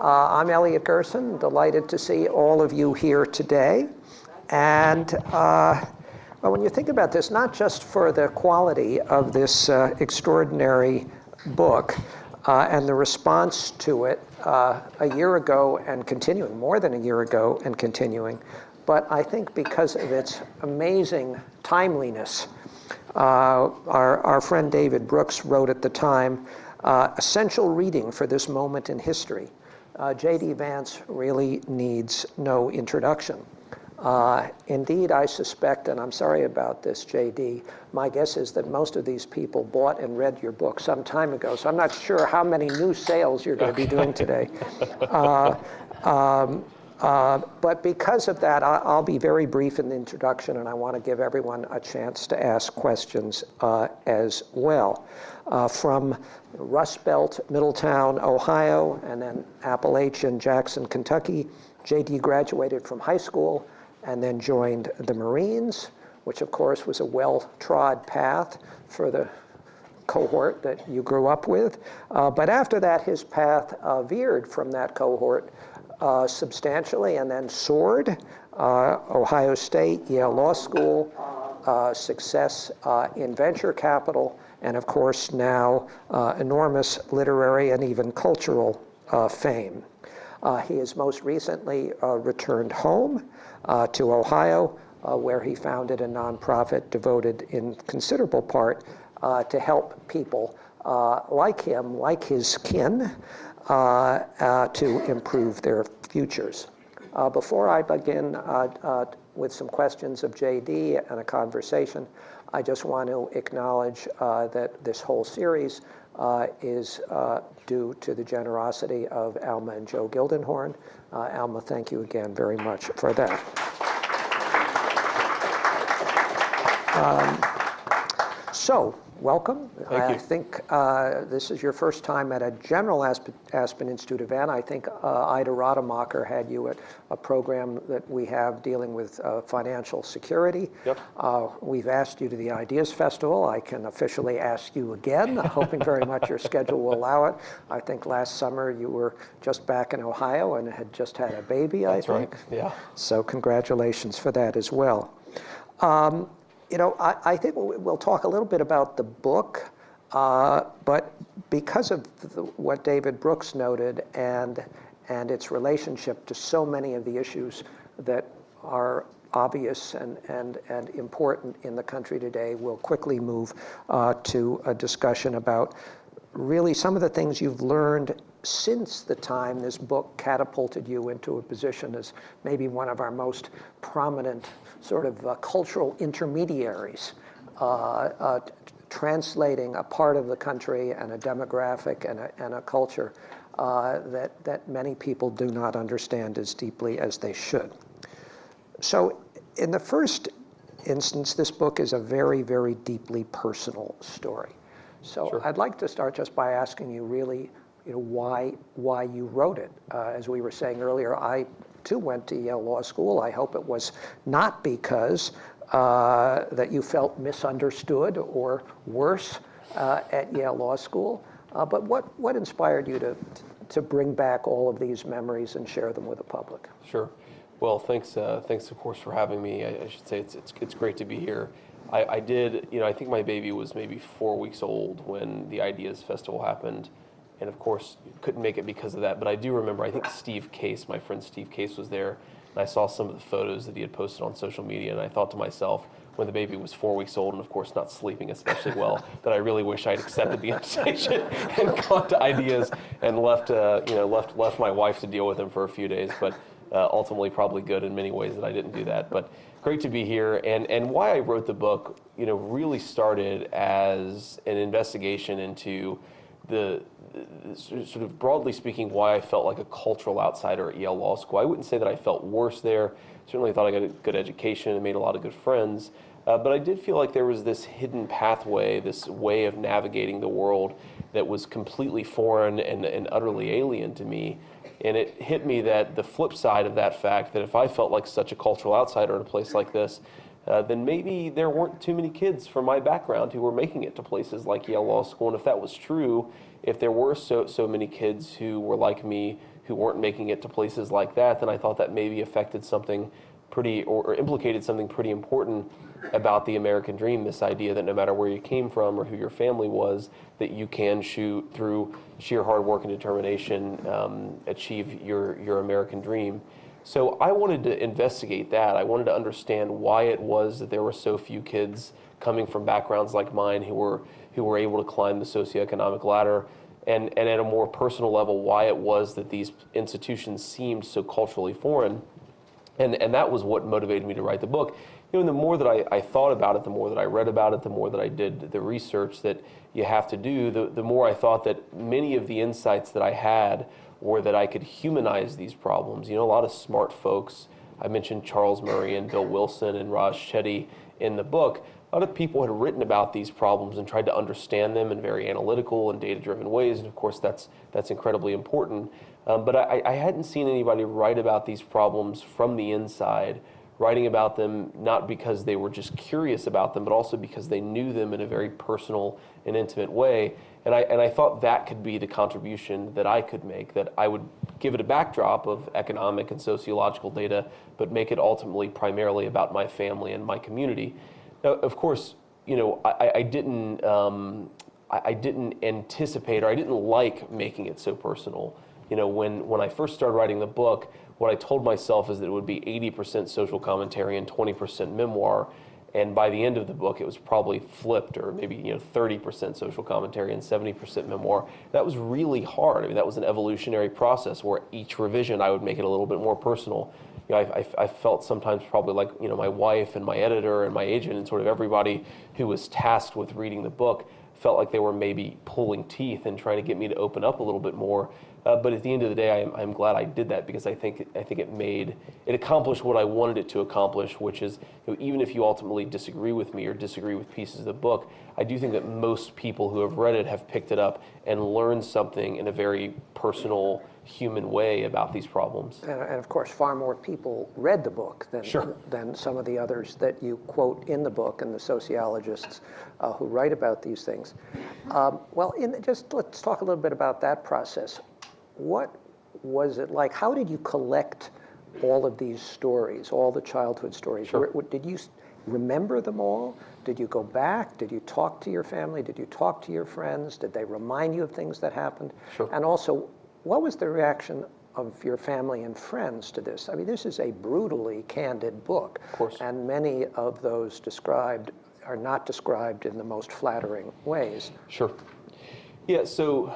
I'm Elliot Gerson, delighted to see all of you here today. And well, when you think about this, not just for the quality of this extraordinary book and the response to it a year ago and continuing, more than a year ago and continuing, but I think because of its amazing timeliness. Our friend David Brooks wrote at the time, essential reading for this moment in history. J.D. Vance really needs no introduction. Indeed, I suspect, and I'm sorry about this, J.D., my guess is that most of these people bought and read your book some time ago, so I'm not sure how many new sales you're going to be doing today. But because of that, I'll be very brief in the introduction, and I want to give everyone a chance to ask questions as well. From Rust Belt, Middletown, Ohio, and then Appalachian, Jackson, Kentucky, J.D. graduated from high school and then joined the Marines, which of course was a well-trod path for the cohort that you grew up with. But after that, his path veered from that cohort substantially and then soared. Ohio State, Yale Law School, success in venture capital, and of course now enormous literary and even cultural fame. He has most recently returned home to Ohio, where he founded a nonprofit devoted in considerable part to help people like him, like his kin, to improve their futures. Before I begin with some questions of J.D. and a conversation, I just want to acknowledge that this whole series is due to the generosity of Alma and Joe Gildenhorn. Alma, thank you again very much for that. So, welcome. Thank you. I think this is your first time at a general Aspen Institute event. I think Ida Rademacher had you at a program that we have dealing with financial security. Yep. We've asked you to the Ideas Festival. I can officially ask you again, hoping very much your schedule will allow it. I think last summer you were just back in Ohio and had just had a baby, I think. That's right, yeah. So congratulations for that as well. You know, I think we'll talk a little bit about the book, but because of what David Brooks noted and its relationship to so many of the issues that are obvious and important in the country today, we'll quickly move to a discussion about really some of the things you've learned since the time this book catapulted you into a position as maybe one of our most prominent sort of cultural intermediaries, translating a part of the country and a demographic and a culture that many people do not understand as deeply as they should. So in the first instance, this book is a very, very deeply personal story. So Sure. I'd like to start just by asking you really, why you wrote it. As we were saying earlier, I too went to Yale Law School. I hope it was not because that you felt misunderstood or worse at Yale Law School. But what inspired you to bring back all of these memories and share them with the public? Sure. Well, thanks of course for having me. I should say it's great to be here. I did, I think my baby was maybe 4 weeks old when the Ideas Festival happened. And of course, couldn't make it because of that. But I do remember, I think Steve Case, my friend Steve Case was there. And I saw some of the photos that he had posted on social media. And I thought to myself, when the baby was 4 weeks old and of course not sleeping especially well, that I really wish I'd accepted the invitation and gone to Ideas and left my wife to deal with him for a few days. But ultimately probably good in many ways that I didn't do that. But great to be here. And why I wrote the book, really started as an investigation into the sort of broadly speaking, why I felt like a cultural outsider at Yale Law School. I wouldn't say that I felt worse there. Certainly thought I got a good education and made a lot of good friends. But I did feel like there was this hidden pathway, this way of navigating the world that was completely foreign and utterly alien to me. And it hit me that the flip side of that fact, that if I felt like such a cultural outsider in a place like this, then maybe there weren't too many kids from my background who were making it to places like Yale Law School. And if that was true, if there were so many kids who were like me, who weren't making it to places like that, then I thought that maybe affected something pretty, or implicated something pretty important about the American dream, this idea that no matter where you came from or who your family was, that you can through sheer hard work and determination, achieve your American dream. So I wanted to investigate that. I wanted to understand why it was that there were so few kids coming from backgrounds like mine who were able to climb the socioeconomic ladder, and at a more personal level, why it was that these institutions seemed so culturally foreign. And that was what motivated me to write the book. And the more that I thought about it, the more that I read about it, the more that I did the research that you have to do, the more I thought that many of the insights that I had were that I could humanize these problems. A lot of smart folks, I mentioned Charles Murray and Bill Wilson and Raj Chetty in the book, a lot of people had written about these problems and tried to understand them in very analytical and data-driven ways, and of course that's incredibly important. But I hadn't seen anybody write about these problems from the inside, writing about them not because they were just curious about them, but also because they knew them in a very personal and intimate way. And I thought that could be the contribution that I could make, that I would give it a backdrop of economic and sociological data, but make it ultimately primarily about my family and my community. Now, of course, I didn't anticipate, or I didn't like making it so personal. When I first started writing the book, what I told myself is that it would be 80% social commentary and 20% memoir. And by the end of the book, it was probably flipped, or maybe 30% social commentary and 70% memoir. That was really hard. I mean, that was an evolutionary process where each revision I would make it a little bit more personal. I felt sometimes probably like my wife and my editor and my agent and sort of everybody who was tasked with reading the book felt like they were maybe pulling teeth and trying to get me to open up a little bit more. But at the end of the day, I'm glad I did that, because I think it accomplished what I wanted it to accomplish, which is even if you ultimately disagree with me or disagree with pieces of the book, I do think that most people who have read it have picked it up and learned something in a very personal, human way about these problems. And of course, far more people read the book than some of the others that you quote in the book, and the sociologists who write about these things. Let's talk a little bit about that process. What was it like? How did you collect all of these stories, all the childhood stories? Sure. Did you remember them all? Did you go back? Did you talk to your family? Did you talk to your friends? Did they remind you of things that happened? Sure. And also, what was the reaction of your family and friends to this? I mean, this is a brutally candid book. Of course. And many of those described are not described in the most flattering ways. Sure. Yeah, so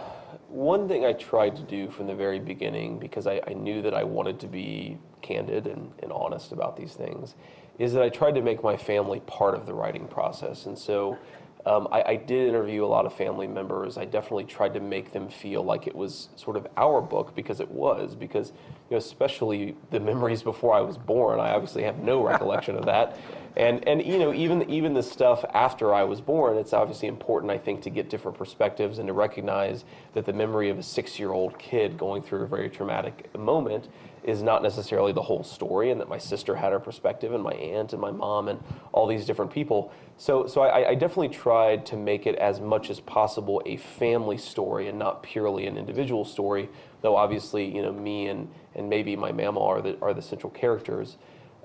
one thing I tried to do from the very beginning, because I knew that I wanted to be candid and honest about these things, is that I tried to make my family part of the writing process. And so I did interview a lot of family members. I definitely tried to make them feel like it was sort of our book, because it was, because especially the memories before I was born, I obviously have no recollection of that. And even the stuff after I was born, it's obviously important, I think, to get different perspectives and to recognize that the memory of a 6-year-old kid going through a very traumatic moment is not necessarily the whole story, and that my sister had her perspective, and my aunt and my mom and all these different people. So I definitely tried to make it as much as possible a family story and not purely an individual story, though obviously me and maybe my mama are the central characters.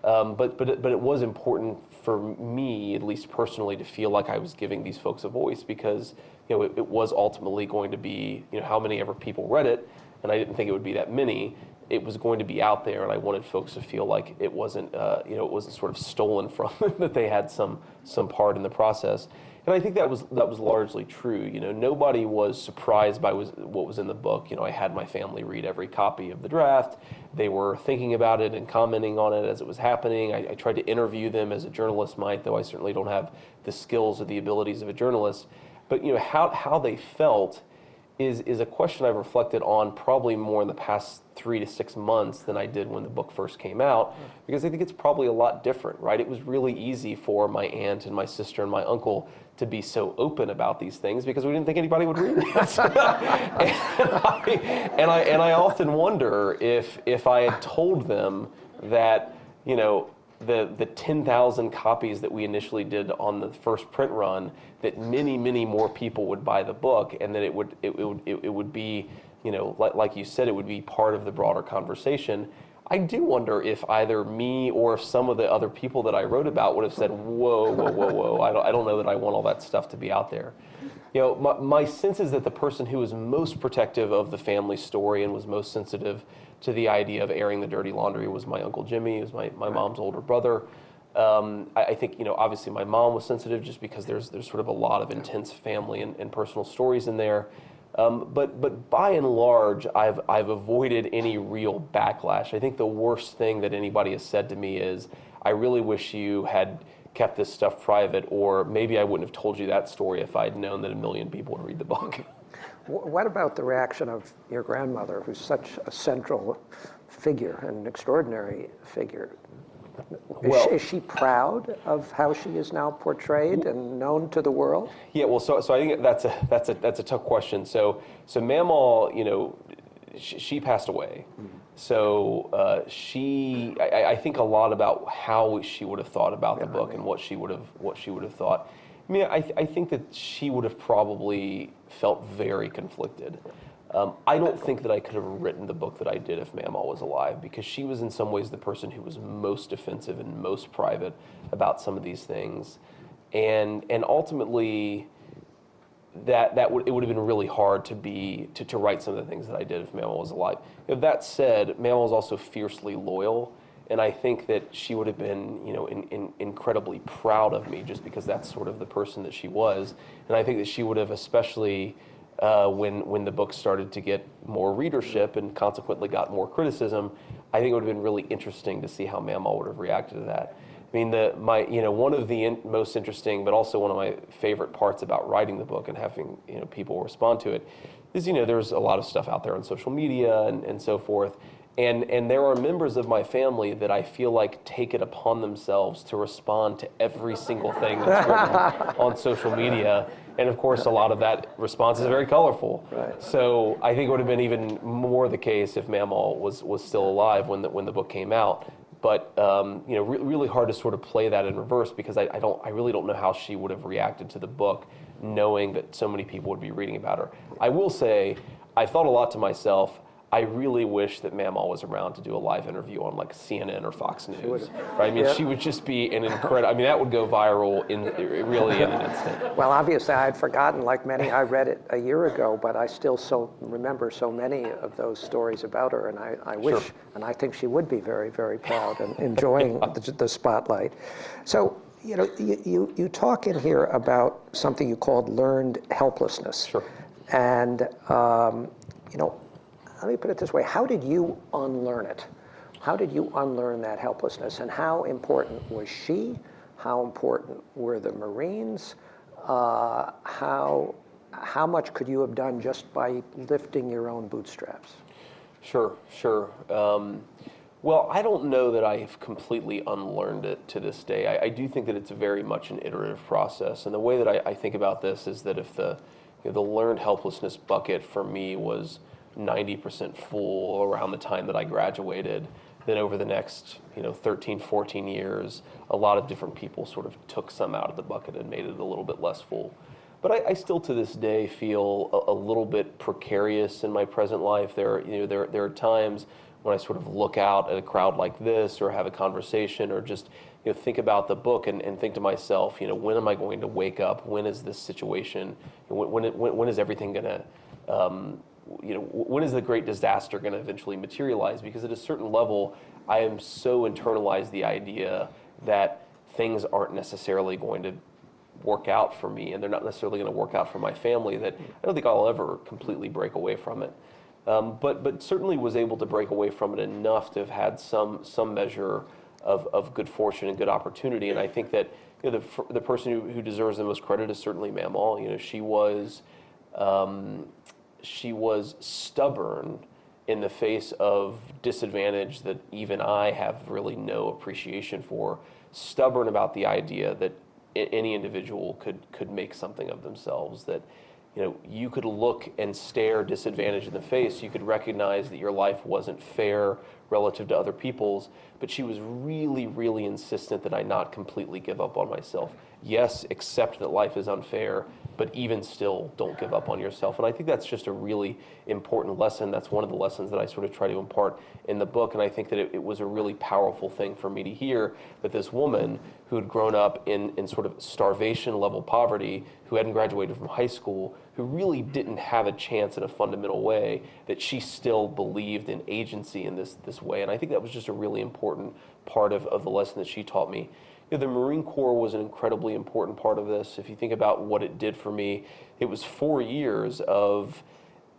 But it was important for me, at least personally, to feel like I was giving these folks a voice, because it was ultimately going to be how many ever people read it, and I didn't think it would be that many. It was going to be out there, and I wanted folks to feel like it wasn't it wasn't sort of stolen from them, that they had some part in the process. And I think that was largely true. Nobody was surprised by what was in the book. I had my family read every copy of the draft. They were thinking about it and commenting on it as it was happening. I tried to interview them as a journalist might, though I certainly don't have the skills or the abilities of a journalist. But how they felt is a question I've reflected on probably more in the past 3 to 6 months than I did when the book first came out, because I think it's probably a lot different, right? It was really easy for my aunt and my sister and my uncle to be so open about these things because we didn't think anybody would read it. and I often wonder if I had told them that, the 10,000 copies that we initially did on the first print run, that many more people would buy the book, and that it would be, like you said, it would be part of the broader conversation. I do wonder if either me or if some of the other people that I wrote about would have said, whoa, I don't know that I want all that stuff to be out there. My sense is that the person who was most protective of the family story and was most sensitive to the idea of airing the dirty laundry was my Uncle Jimmy, who was my mom's older brother. I think, obviously my mom was sensitive just because there's sort of a lot of intense family and personal stories in there. But by and large, I've avoided any real backlash. I think the worst thing that anybody has said to me is, I really wish you had kept this stuff private, or maybe I wouldn't have told you that story if I'd known that 1 million people would read the book. What about the reaction of your grandmother, who's such a central figure, an extraordinary figure? Is she proud of how she is now portrayed and known to the world? Yeah, well, so I think that's a tough question. So Mamaw, she passed away. So I think a lot about how she would have thought about the book and what she would have thought. I mean, I think that she would have probably felt very conflicted. I don't think that I could have written the book that I did if Mamaw was alive, because she was in some ways the person who was most defensive and most private about some of these things, and ultimately it would have been really hard to write some of the things that I did if Mamaw was alive. That said, Mamaw was also fiercely loyal, and I think that she would have been incredibly proud of me just because that's sort of the person that she was, and I think that she would have, especially when the book started to get more readership and consequently got more criticism, I think it would have been really interesting to see how Mamaw would have reacted to that. I mean, one of the most interesting, but also one of my favorite parts about writing the book and having people respond to it is there's a lot of stuff out there on social media and so forth. And there are members of my family that I feel like take it upon themselves to respond to every single thing that's written on social media. And of course, a lot of that response is very colorful. Right. So I think it would have been even more the case if Mamaw was still alive when the book came out. But really hard to sort of play that in reverse, because I really don't know how she would have reacted to the book, knowing that so many people would be reading about her. I will say, I thought a lot to myself. I really wish that Mamaw was around to do a live interview on like CNN or Fox News. Right? I mean, she would just be an incredible. I mean, that would go viral in an instant. Well, obviously, I had forgotten, like many. I read it a year ago, but I still remember so many of those stories about her, and I wish, and I think she would be very, very proud and enjoying the spotlight. So, you talk in here about something you called learned helplessness. Sure. And let me put it this way: how did you unlearn it? How did you unlearn that helplessness? And how important was she? How important were the Marines? How much could you have done just by lifting your own bootstraps? Sure. Well, I don't know that I've completely unlearned it to this day. I do think that it's very much an iterative process. And the way that I think about this is that if the learned helplessness bucket for me was 90% full around the time that I graduated, then over the next 13, 14 years, a lot of different people sort of took some out of the bucket and made it a little bit less full. But I still to this day feel a little bit precarious in my present life. There are times when I sort of look out at a crowd like this, or have a conversation, or just think about the book and think to myself, when am I going to wake up? When is this situation? When is everything going to when is the great disaster going to eventually materialize? Because at a certain level, I am so internalized the idea that things aren't necessarily going to work out for me, and they're not necessarily going to work out for my family, that I don't think I'll ever completely break away from it. But certainly was able to break away from it enough to have had some measure of good fortune and good opportunity. And I think that the person who deserves the most credit is certainly Mamaw. She was stubborn in the face of disadvantage that even I have really no appreciation for. Stubborn about the idea that any individual could make something of themselves. That you could look and stare disadvantage in the face. You could recognize that your life wasn't fair relative to other people's, but she was really, really insistent that I not completely give up on myself. Yes, accept that life is unfair, but even still, don't give up on yourself. And I think that's just a really important lesson. That's one of the lessons that I sort of try to impart in the book. And I think that it was a really powerful thing for me to hear that this woman who had grown up in sort of starvation level poverty, who hadn't graduated from high school, who really didn't have a chance in a fundamental way, that she still believed in agency in this way. And I think that was just a really important part of the lesson that she taught me. The Marine Corps was an incredibly important part of this. If you think about what it did for me, it was 4 years of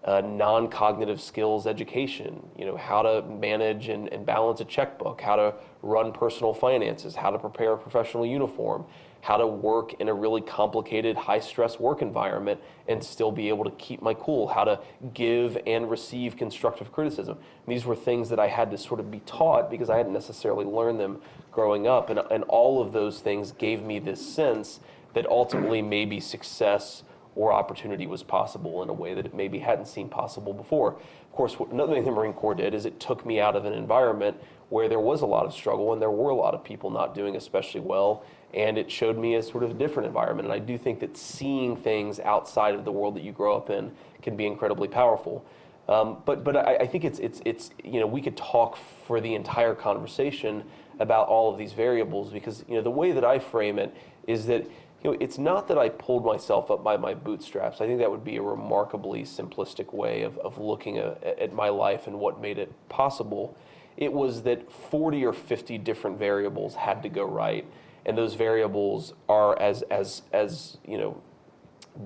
non-cognitive skills education, how to manage and balance a checkbook, how to run personal finances, how to prepare a professional uniform, how to work in a really complicated, high-stress work environment and still be able to keep my cool, how to give and receive constructive criticism. And these were things that I had to sort of be taught because I hadn't necessarily learned them growing up. And all of those things gave me this sense that ultimately maybe success or opportunity was possible in a way that it maybe hadn't seemed possible before. Of course, another thing the Marine Corps did is it took me out of an environment where there was a lot of struggle and there were a lot of people not doing especially well, and it showed me a sort of different environment. And I do think that seeing things outside of the world that you grow up in can be incredibly powerful. But I think it's we could talk for the entire conversation about all of these variables because the way that I frame it is that it's not that I pulled myself up by my bootstraps. I think that would be a remarkably simplistic way of looking at my life and what made it possible. It was that 40 or 50 different variables had to go right, and those variables are as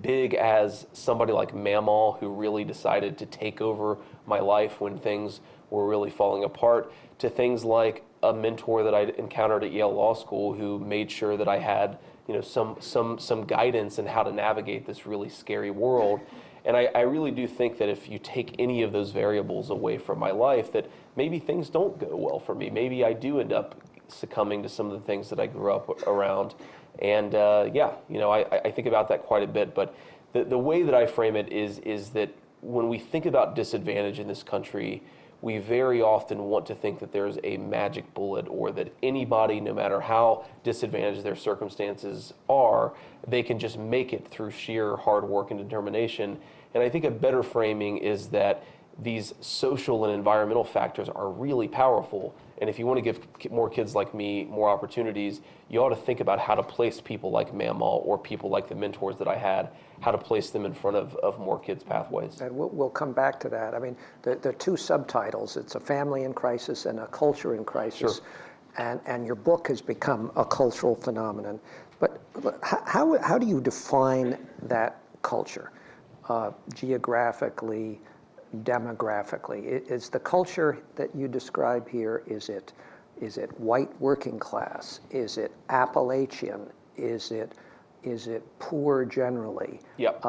big as somebody like Memoir, who really decided to take over my life when things were really falling apart, to things like a mentor that I encountered at Yale Law School who made sure that I had some guidance in how to navigate this really scary world. And I really do think that if you take any of those variables away from my life, that maybe things don't go well for me. Maybe I do end up succumbing to some of the things that I grew up around. And I think about that quite a bit. But the way that I frame it is that when we think about disadvantage in this country, we very often want to think that there's a magic bullet or that anybody, no matter how disadvantaged their circumstances are, they can just make it through sheer hard work and determination. And I think a better framing is that these social and environmental factors are really powerful. And if you want to give more kids like me more opportunities, you ought to think about how to place people like Memoir or people like the mentors that I had, how to place them in front of more kids' pathways. And we'll come back to that. I mean, the two subtitles, it's a family in crisis and a culture in crisis. Sure. And your book has become a cultural phenomenon. But how do you define that culture geographically, demographically? Is the culture that you describe here, is it white working class? Is it Appalachian? Is it poor generally? Yep.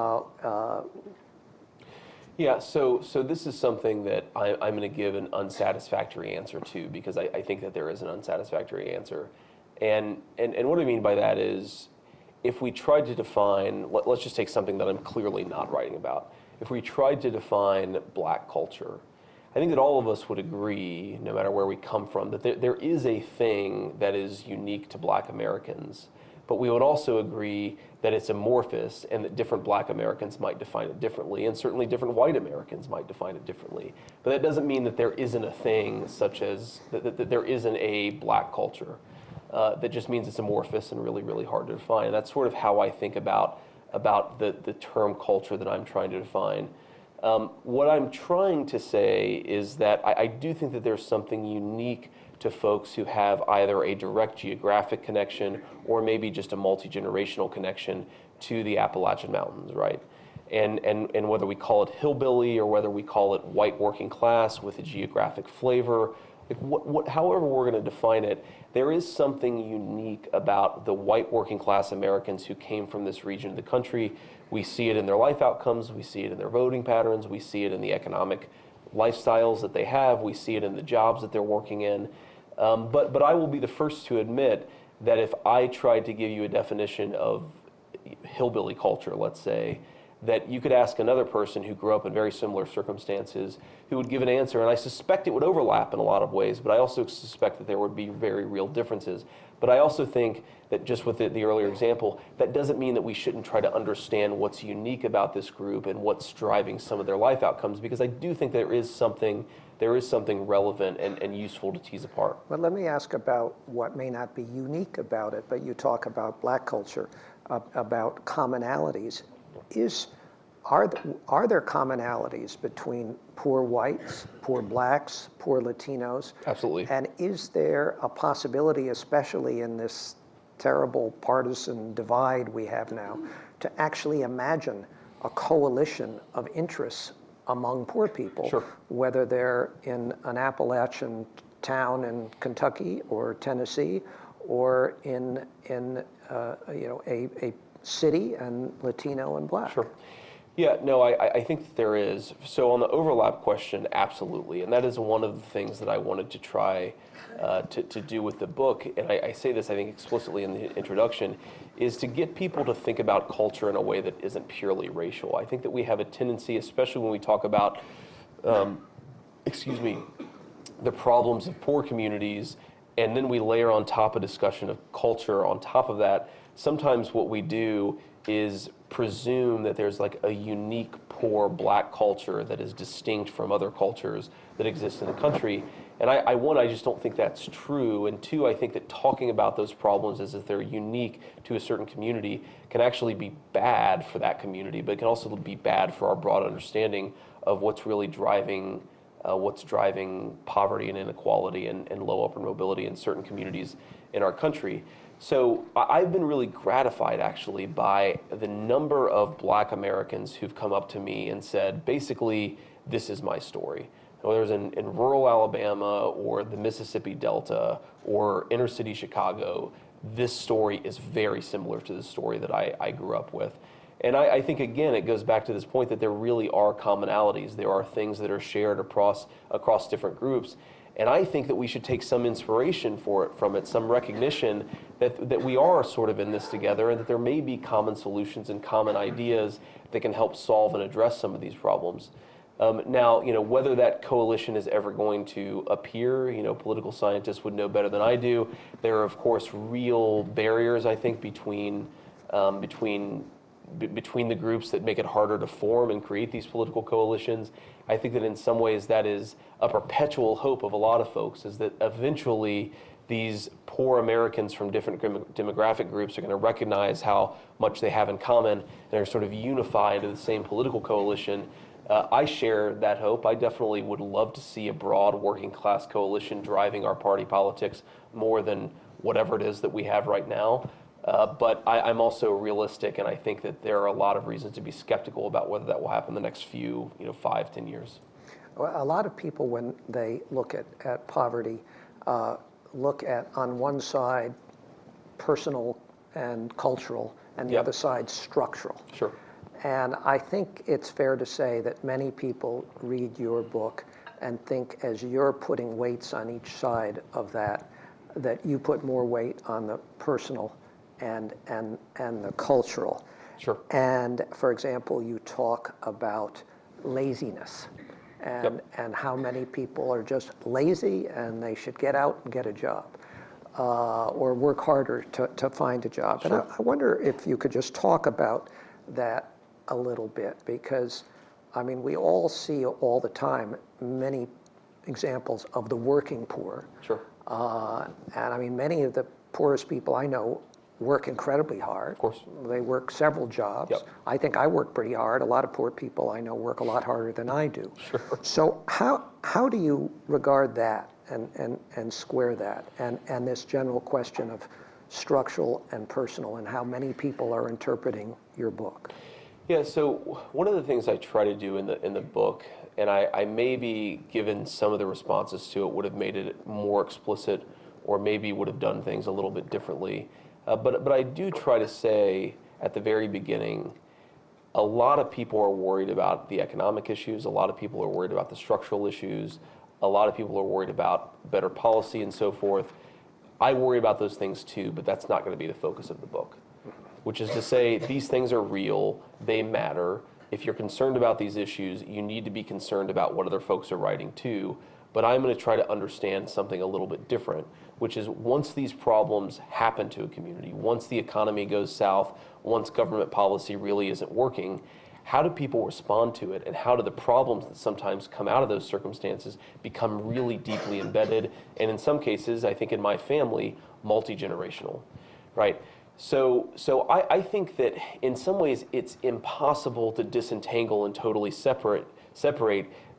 Yeah, so this is something that I'm going to give an unsatisfactory answer to because I think that there is an unsatisfactory answer. And what I mean by that is if we tried to define, let's just take something that I'm clearly not writing about. If we tried to define black culture, I think that all of us would agree, no matter where we come from, that there is a thing that is unique to black Americans. But we would also agree that it's amorphous and that different black Americans might define it differently, and certainly different white Americans might define it differently. But that doesn't mean that there isn't a thing such as, that there isn't a black culture. That just means it's amorphous and really, really hard to define. And that's sort of how I think about the term culture that I'm trying to define. What I'm trying to say is that I do think that there's something unique to folks who have either a direct geographic connection or maybe just a multi-generational connection to the Appalachian Mountains, right? And whether we call it hillbilly or whether we call it white working class with a geographic flavor, like however we're going to define it, there is something unique about the white working class Americans who came from this region of the country. We see it in their life outcomes, we see it in their voting patterns, we see it in the economic lifestyles that they have, we see it in the jobs that they're working in. But I will be the first to admit that if I tried to give you a definition of hillbilly culture, let's say, that you could ask another person who grew up in very similar circumstances who would give an answer, and I suspect it would overlap in a lot of ways, but I also suspect that there would be very real differences. But I also think that just with the earlier example, that doesn't mean that we shouldn't try to understand what's unique about this group and what's driving some of their life outcomes, because I do think there is something relevant and useful to tease apart. But let me ask about what may not be unique about it, but you talk about black culture, about commonalities. Are there commonalities between poor whites, poor blacks, poor Latinos? Absolutely. And is there a possibility, especially in this terrible partisan divide we have now, to actually imagine a coalition of interests among poor people, Sure. whether they're in an Appalachian town in Kentucky or Tennessee, or in a city and Latino and black? Sure. Yeah, no, I think that there is. So on the overlap question, absolutely. And that is one of the things that I wanted to try to do with the book. And I say this, I think, explicitly in the introduction, is to get people to think about culture in a way that isn't purely racial. I think that we have a tendency, especially when we talk about, the problems of poor communities, and then we layer on top a discussion of culture on top of that. Sometimes what we do is presume that there's like a unique poor black culture that is distinct from other cultures that exist in the country. And I just don't think that's true. And two, I think that talking about those problems as if they're unique to a certain community can actually be bad for that community, but it can also be bad for our broad understanding of what's really driving poverty and inequality and low upward mobility in certain communities in our country. So I've been really gratified, actually, by the number of black Americans who've come up to me and said, basically, this is my story. Whether it's in rural Alabama or the Mississippi Delta or inner city Chicago, this story is very similar to the story that I grew up with. And I think, again, it goes back to this point that there really are commonalities. There are things that are shared across different groups. And I think that we should take some inspiration from it, some recognition that we are sort of in this together, and that there may be common solutions and common ideas that can help solve and address some of these problems. Now, whether that coalition is ever going to appear, political scientists would know better than I do. There are, of course, real barriers, I think, between the groups that make it harder to form and create these political coalitions. I think that in some ways that is a perpetual hope of a lot of folks, is that eventually these poor Americans from different demographic groups are going to recognize how much they have in common and are sort of unified into the same political coalition. I share that hope. I definitely would love to see a broad working class coalition driving our party politics more than whatever it is that we have right now. But I'm also realistic, and I think that there are a lot of reasons to be skeptical about whether that will happen in the next few, 5-10 years. Well, a lot of people, when they look at poverty, look at, on one side, personal and cultural, and the other side, structural. Sure. And I think it's fair to say that many people read your book and think, as you're putting weights on each side of that you put more weight on the personal and the cultural. Sure. And for example, you talk about laziness and how many people are just lazy and they should get out and get a job or work harder to find a job. Sure. And I wonder if you could just talk about that a little bit, because we all see all the time many examples of the working poor. Sure. And many of the poorest people I know work incredibly hard. Of course. They work several jobs. Yep. I think I work pretty hard. A lot of poor people I know work a lot harder than I do. Sure. So how do you regard that and square that and this general question of structural and personal, and how many people are interpreting your book? Yeah, so one of the things I try to do in the book, and I maybe, given some of the responses to it, would have made it more explicit, or maybe would have done things a little bit differently. But I do try to say at the very beginning, a lot of people are worried about the economic issues. A lot of people are worried about the structural issues. A lot of people are worried about better policy and so forth. I worry about those things too, but that's not going to be the focus of the book. Which is to say, these things are real, they matter, if you're concerned about these issues, you need to be concerned about what other folks are writing too. But I'm going to try to understand something a little bit different, which is once these problems happen to a community, once the economy goes south, once government policy really isn't working, how do people respond to it, and how do the problems that sometimes come out of those circumstances become really deeply embedded, and in some cases, I think in my family, multi-generational, right? So I think that in some ways it's impossible to disentangle and totally separate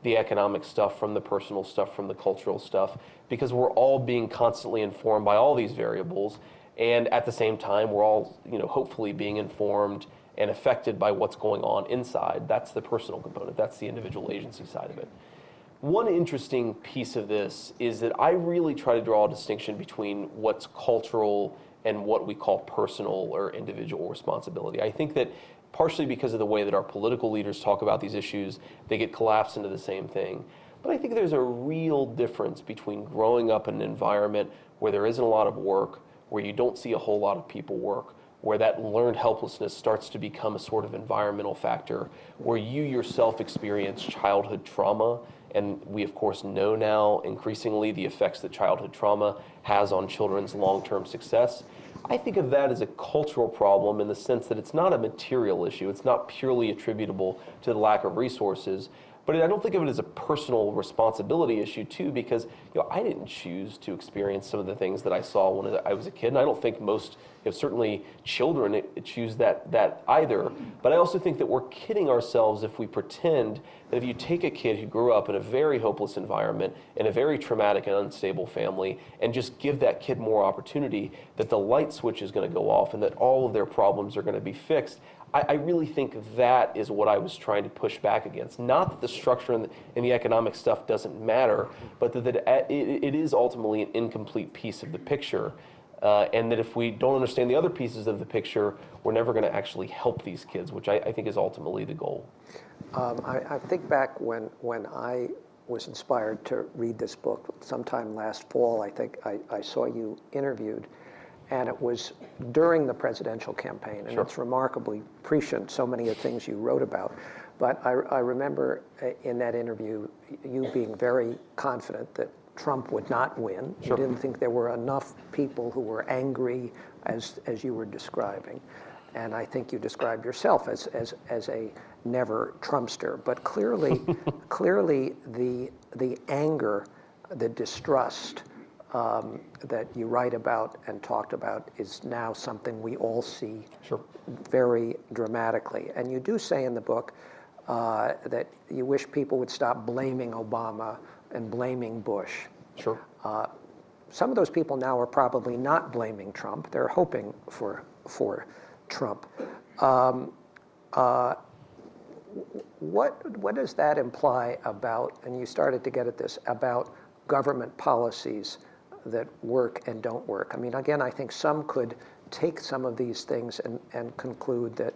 the economic stuff from the personal stuff, from the cultural stuff, because we're all being constantly informed by all these variables, and at the same time, we're all, hopefully being informed and affected by what's going on inside. That's the personal component. That's the individual agency side of it. One interesting piece of this is that I really try to draw a distinction between what's cultural and what we call personal or individual responsibility. I think that partially because of the way that our political leaders talk about these issues, they get collapsed into the same thing. But I think there's a real difference between growing up in an environment where there isn't a lot of work, where you don't see a whole lot of people work, where that learned helplessness starts to become a sort of environmental factor, where you yourself experience childhood trauma, and we of course know now increasingly the effects that childhood trauma has on children's long-term success. I think of that as a cultural problem in the sense that it's not a material issue. It's not purely attributable to the lack of resources, but I don't think of it as a personal responsibility issue too, because I didn't choose to experience some of the things that I saw when I was a kid, and I don't think most, certainly children choose that either. But I also think that we're kidding ourselves if we pretend that if you take a kid who grew up in a very hopeless environment, in a very traumatic and unstable family, and just give that kid more opportunity, that the light switch is going to go off and that all of their problems are going to be fixed. I really think that is what I was trying to push back against. Not that the structure and the economic stuff doesn't matter, but that it is ultimately an incomplete piece of the picture. And that if we don't understand the other pieces of the picture, we're never going to actually help these kids, which I think is ultimately the goal. I think back when I was inspired to read this book sometime last fall. I think I saw you interviewed, and it was during the presidential campaign, and It's remarkably prescient, so many of the things you wrote about. But I remember in that interview you being very confident that Trump would not win. You didn't think there were enough people who were angry as you were describing. And I think you described yourself as a never Trumpster. But clearly the anger, the distrust that you write about and talked about is now something we all see very dramatically. And you do say in the book that you wish people would stop blaming Obama and blaming Bush. Some of those people now are probably not blaming Trump. They're hoping for Trump. What does that imply about, and you started to get at this, about government policies that work and don't work? I mean, again, I think some could take some of these things and conclude that,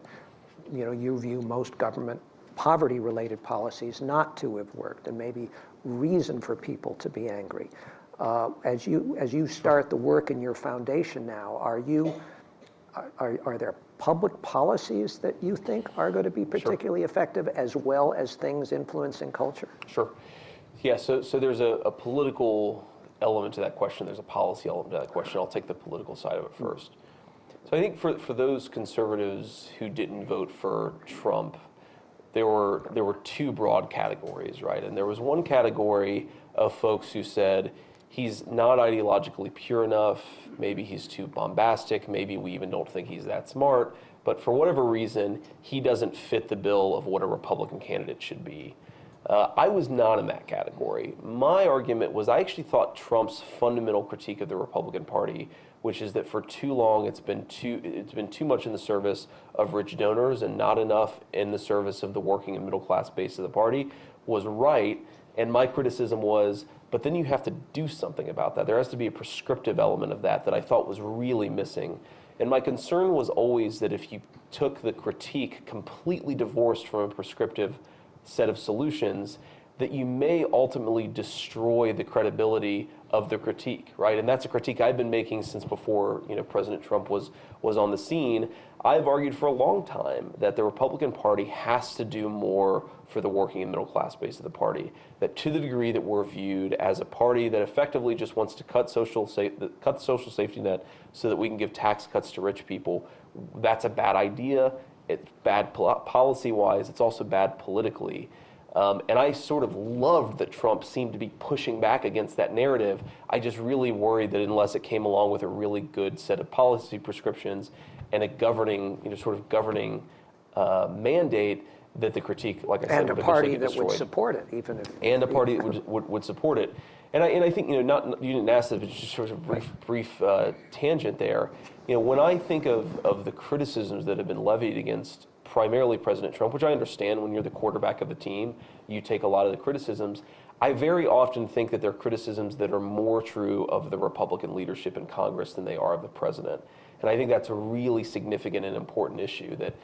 you view most government poverty-related policies not to have worked, and maybe reason for people to be angry. As you start the work in your foundation now, are there public policies that you think are going to be particularly effective, as well as things influencing culture? Yeah, so there's a political element to that question. There's a policy element to that question. I'll take the political side of it first. So I think for those conservatives who didn't vote for Trump, there were two broad categories, right? And there was one category of folks who said, he's not ideologically pure enough, maybe he's too bombastic, maybe we even don't think he's that smart, but for whatever reason, he doesn't fit the bill of what a Republican candidate should be. I was not in that category. My argument was I actually thought Trump's fundamental critique of the Republican Party, which is that for too long it's been too much in the service of rich donors and not enough in the service of the working and middle class base of the party, was right. And my criticism was, but then you have to do something about that. There has to be a prescriptive element of that I thought was really missing. And my concern was always that if you took the critique completely divorced from a prescriptive set of solutions, that you may ultimately destroy the credibility of the critique, right? And that's a critique I've been making since before, President Trump was on the scene. I've argued for a long time that the Republican Party has to do more for the working and middle class base of the party. That to the degree that we're viewed as a party that effectively just wants to cut the social safety net so that we can give tax cuts to rich people, that's a bad idea. It's bad policy-wise. It's also bad politically. And I sort of loved that Trump seemed to be pushing back against that narrative. I just really worried that unless it came along with a really good set of policy prescriptions and a governing mandate, that the critique, like I said, and a party that would support it, even if and a party that would support it. And I think you didn't ask this, but just sort of brief tangent there. When I think of the criticisms that have been levied against primarily President Trump, which I understand when you're the quarterback of the team, you take a lot of the criticisms. I very often think that they're criticisms that are more true of the Republican leadership in Congress than they are of the president. And I think that's a really significant and important issue that,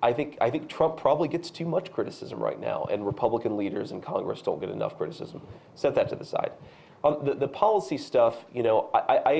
I think Trump probably gets too much criticism right now, and Republican leaders in Congress don't get enough criticism. Set that to the side. The policy stuff, I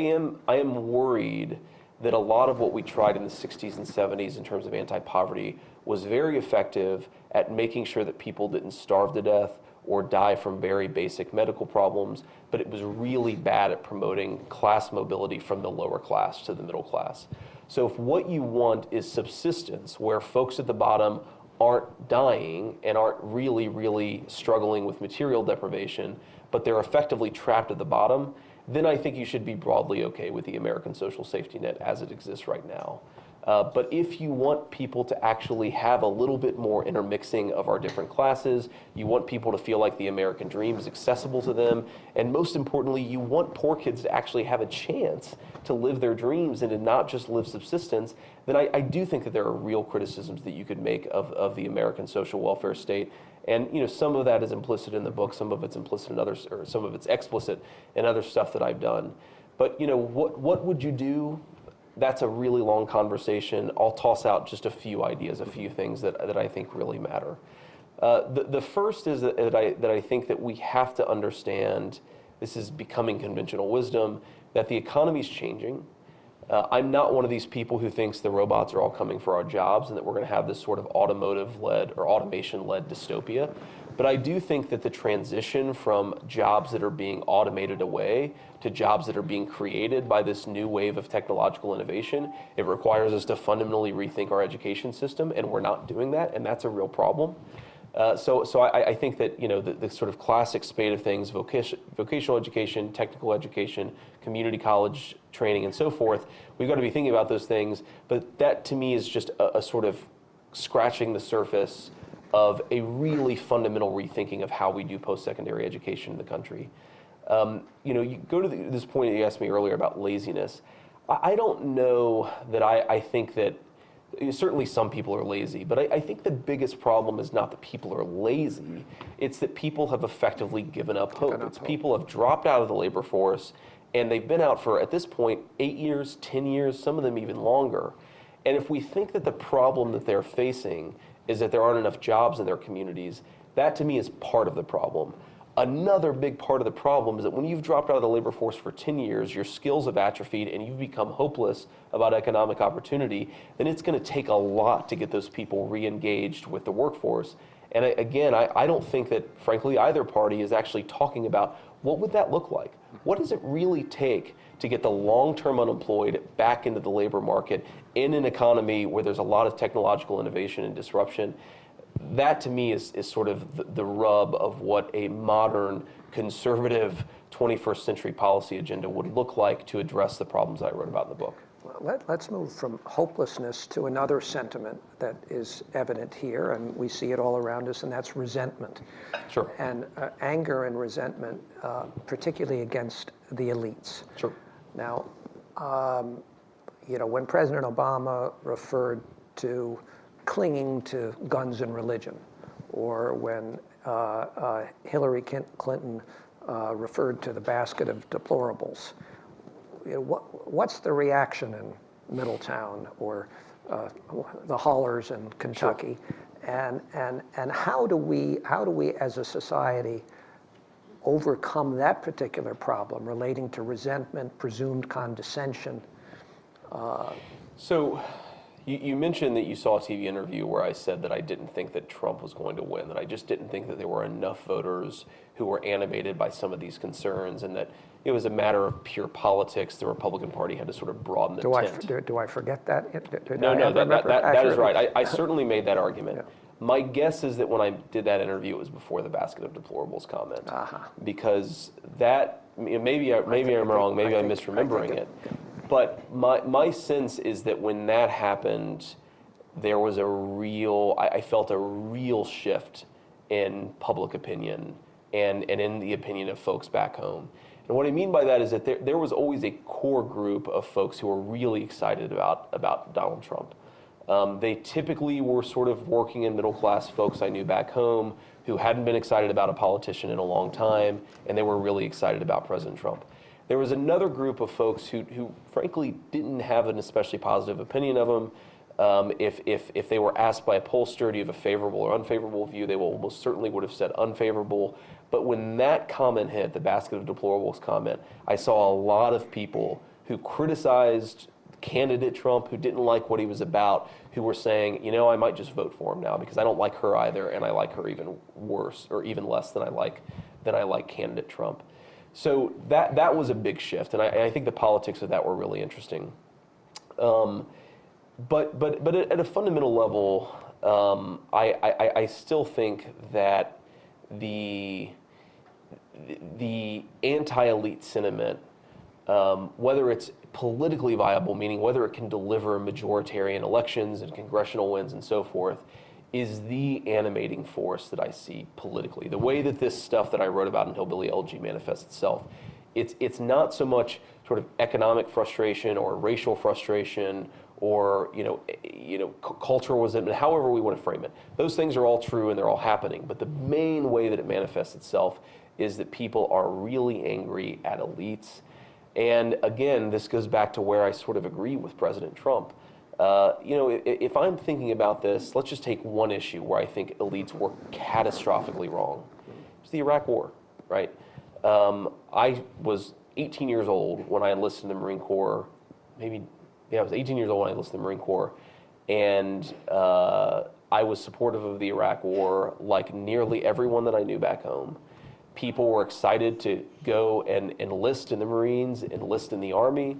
am worried that a lot of what we tried in the 60s and 70s in terms of anti-poverty was very effective at making sure that people didn't starve to death or die from very basic medical problems, but it was really bad at promoting class mobility from the lower class to the middle class. So if what you want is subsistence, where folks at the bottom aren't dying and aren't really, really struggling with material deprivation, but they're effectively trapped at the bottom, then I think you should be broadly okay with the American social safety net as it exists right now. But if you want people to actually have a little bit more intermixing of our different classes, you want people to feel like the American dream is accessible to them, and most importantly, you want poor kids to actually have a chance to live their dreams and to not just live subsistence, then I do think that there are real criticisms that you could make of the American social welfare state. And some of that is implicit in the book, some of it's implicit in others, or some of it's explicit in other stuff that I've done. But what would you do? That's a really long conversation. I'll toss out just a few ideas, a few things that I think really matter. The first is that I think that we have to understand, this is becoming conventional wisdom, that the economy's changing. I'm not one of these people who thinks the robots are all coming for our jobs and that we're going to have this sort of automotive-led or automation-led dystopia. But I do think that the transition from jobs that are being automated away to jobs that are being created by this new wave of technological innovation, it requires us to fundamentally rethink our education system, and we're not doing that, and that's a real problem. So I think that the sort of classic spade of things, vocational education, technical education, community college training, and so forth, we've got to be thinking about those things. But that to me is just a sort of scratching the surface of a really fundamental rethinking of how we do post-secondary education in the country. You go to this point that you asked me earlier about laziness. I don't know that I think that. Certainly some people are lazy, but I think the biggest problem is not that people are lazy, it's that people have effectively given up hope. People have dropped out of the labor force, and they've been out for, at this point, 8 years, 10 years, some of them even longer. And if we think that the problem that they're facing is that there aren't enough jobs in their communities, that to me is part of the problem. Another big part of the problem is that when you've dropped out of the labor force for 10 years, your skills have atrophied and you've become hopeless about economic opportunity, then it's going to take a lot to get those people re-engaged with the workforce. And I don't think that, frankly, either party is actually talking about what would that look like? What does it really take to get the long-term unemployed back into the labor market in an economy where there's a lot of technological innovation and disruption? That to me is sort of the rub of what a modern, conservative 21st century policy agenda would look like to address the problems I wrote about in the book. Well, let's move from hopelessness to another sentiment that is evident here, and we see it all around us, and that's resentment. Sure. And anger and resentment, particularly against the elites. Sure. Now, when President Obama referred to clinging to guns and religion, or when Hillary Clinton referred to the basket of deplorables, what's the reaction in Middletown or the hollers in Kentucky? Sure. and how do we as a society overcome that particular problem relating to resentment, presumed condescension? So you mentioned that you saw a TV interview where I said that I didn't think that Trump was going to win, that I just didn't think that there were enough voters who were animated by some of these concerns, and that it was a matter of pure politics. The Republican Party had to sort of broaden the tent. Do I forget that? No, that is right. I certainly made that argument. Yeah. My guess is that when I did that interview, it was before the basket of deplorables comment, because that, maybe I'm wrong, maybe I'm misremembering it. But my sense is that when that happened, there was I felt a real shift in public opinion and in the opinion of folks back home. And what I mean by that is that there was always a core group of folks who were really excited about Donald Trump. They typically were sort of working and middle class folks I knew back home who hadn't been excited about a politician in a long time, and they were really excited about President Trump. There was another group of folks who frankly didn't have an especially positive opinion of him. If they were asked by a pollster, do you have a favorable or unfavorable view, they will almost certainly would have said unfavorable. But when that comment hit, the basket of deplorables comment, I saw a lot of people who criticized candidate Trump, who didn't like what he was about, who were saying, I might just vote for him now because I don't like her either, and I like her even worse or even less than I like candidate Trump. So that was a big shift, and I think the politics of that were really interesting. But at a fundamental level, I still think that the anti-elite sentiment, whether it's politically viable, meaning whether it can deliver majoritarian elections and congressional wins and so forth, is the animating force that I see politically. The way that this stuff that I wrote about in Hillbilly Elegy manifests itself, it's not so much sort of economic frustration or racial frustration or cultural resentment, however we want to frame it. Those things are all true and they're all happening, but the main way that it manifests itself is that people are really angry at elites. And again, this goes back to where I sort of agree with President Trump. If I'm thinking about this, let's just take one issue where I think elites were catastrophically wrong. It's the Iraq War, right? I was 18 years old when I enlisted in the Marine Corps. I was 18 years old when I enlisted in the Marine Corps. And I was supportive of the Iraq War like nearly everyone that I knew back home. People were excited to go and enlist in the Marines, enlist in the Army.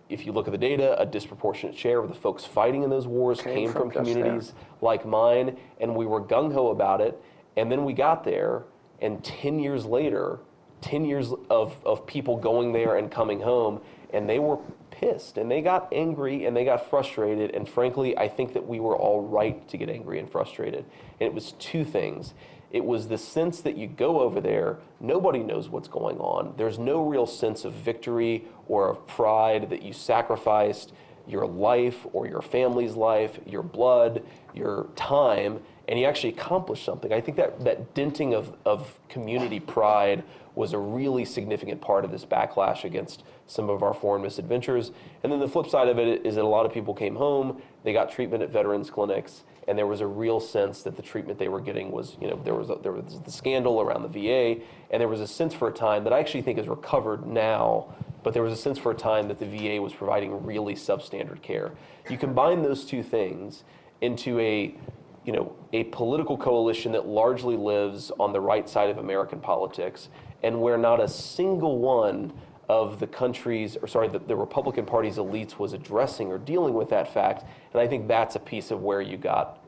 If you look at the data, a disproportionate share of the folks fighting in those wars came from communities like mine, and we were gung-ho about it. And then we got there, and 10 years later, 10 years of people going there and coming home, and they were pissed, and they got angry, and they got frustrated, and frankly, I think that we were all right to get angry and frustrated. And it was two things. It was the sense that you go over there, nobody knows what's going on. There's no real sense of victory or of pride that you sacrificed your life or your family's life, your blood, your time, and you actually accomplished something. I think that denting of community pride was a really significant part of this backlash against some of our foreign misadventures. And then the flip side of it is that a lot of people came home, they got treatment at veterans clinics, and there was a real sense that the treatment they were getting was, there was the scandal around the VA, and there was a sense for a time that I actually think is recovered now, but there was a sense for a time that the VA was providing really substandard care. You combine those two things into a political coalition that largely lives on the right side of American politics, and where not a single one of the the Republican Party's elites was addressing or dealing with that fact. And I think that's a piece of where you got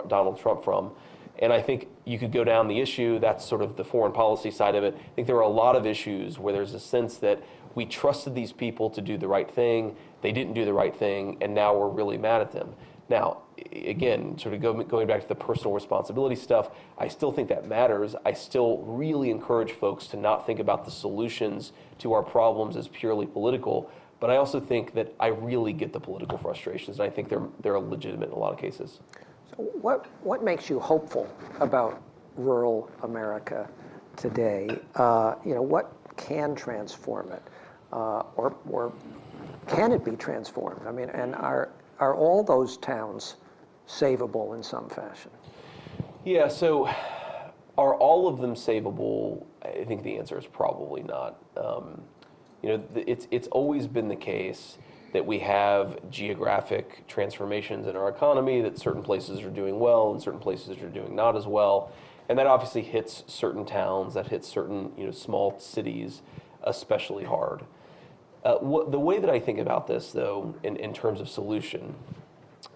Donald Trump from. And I think you could go down the issue, that's sort of the foreign policy side of it. I think there are a lot of issues where there's a sense that we trusted these people to do the right thing, they didn't do the right thing, and now we're really mad at them. Now, again, sort of going back to the personal responsibility stuff, I still think that matters. I still really encourage folks to not think about the solutions to our problems as purely political, but I also think that I really get the political frustrations, and I think they're legitimate in a lot of cases. So what makes you hopeful about rural America today? What can transform it, or can it be transformed? I mean, and are all those towns savable in some fashion? Yeah, so are all of them savable? I think the answer is probably not. It's always been the case that we have geographic transformations in our economy, that certain places are doing well and certain places are doing not as well. And that obviously hits certain towns, that hits certain small cities especially hard. The way that I think about this, though, in terms of solution,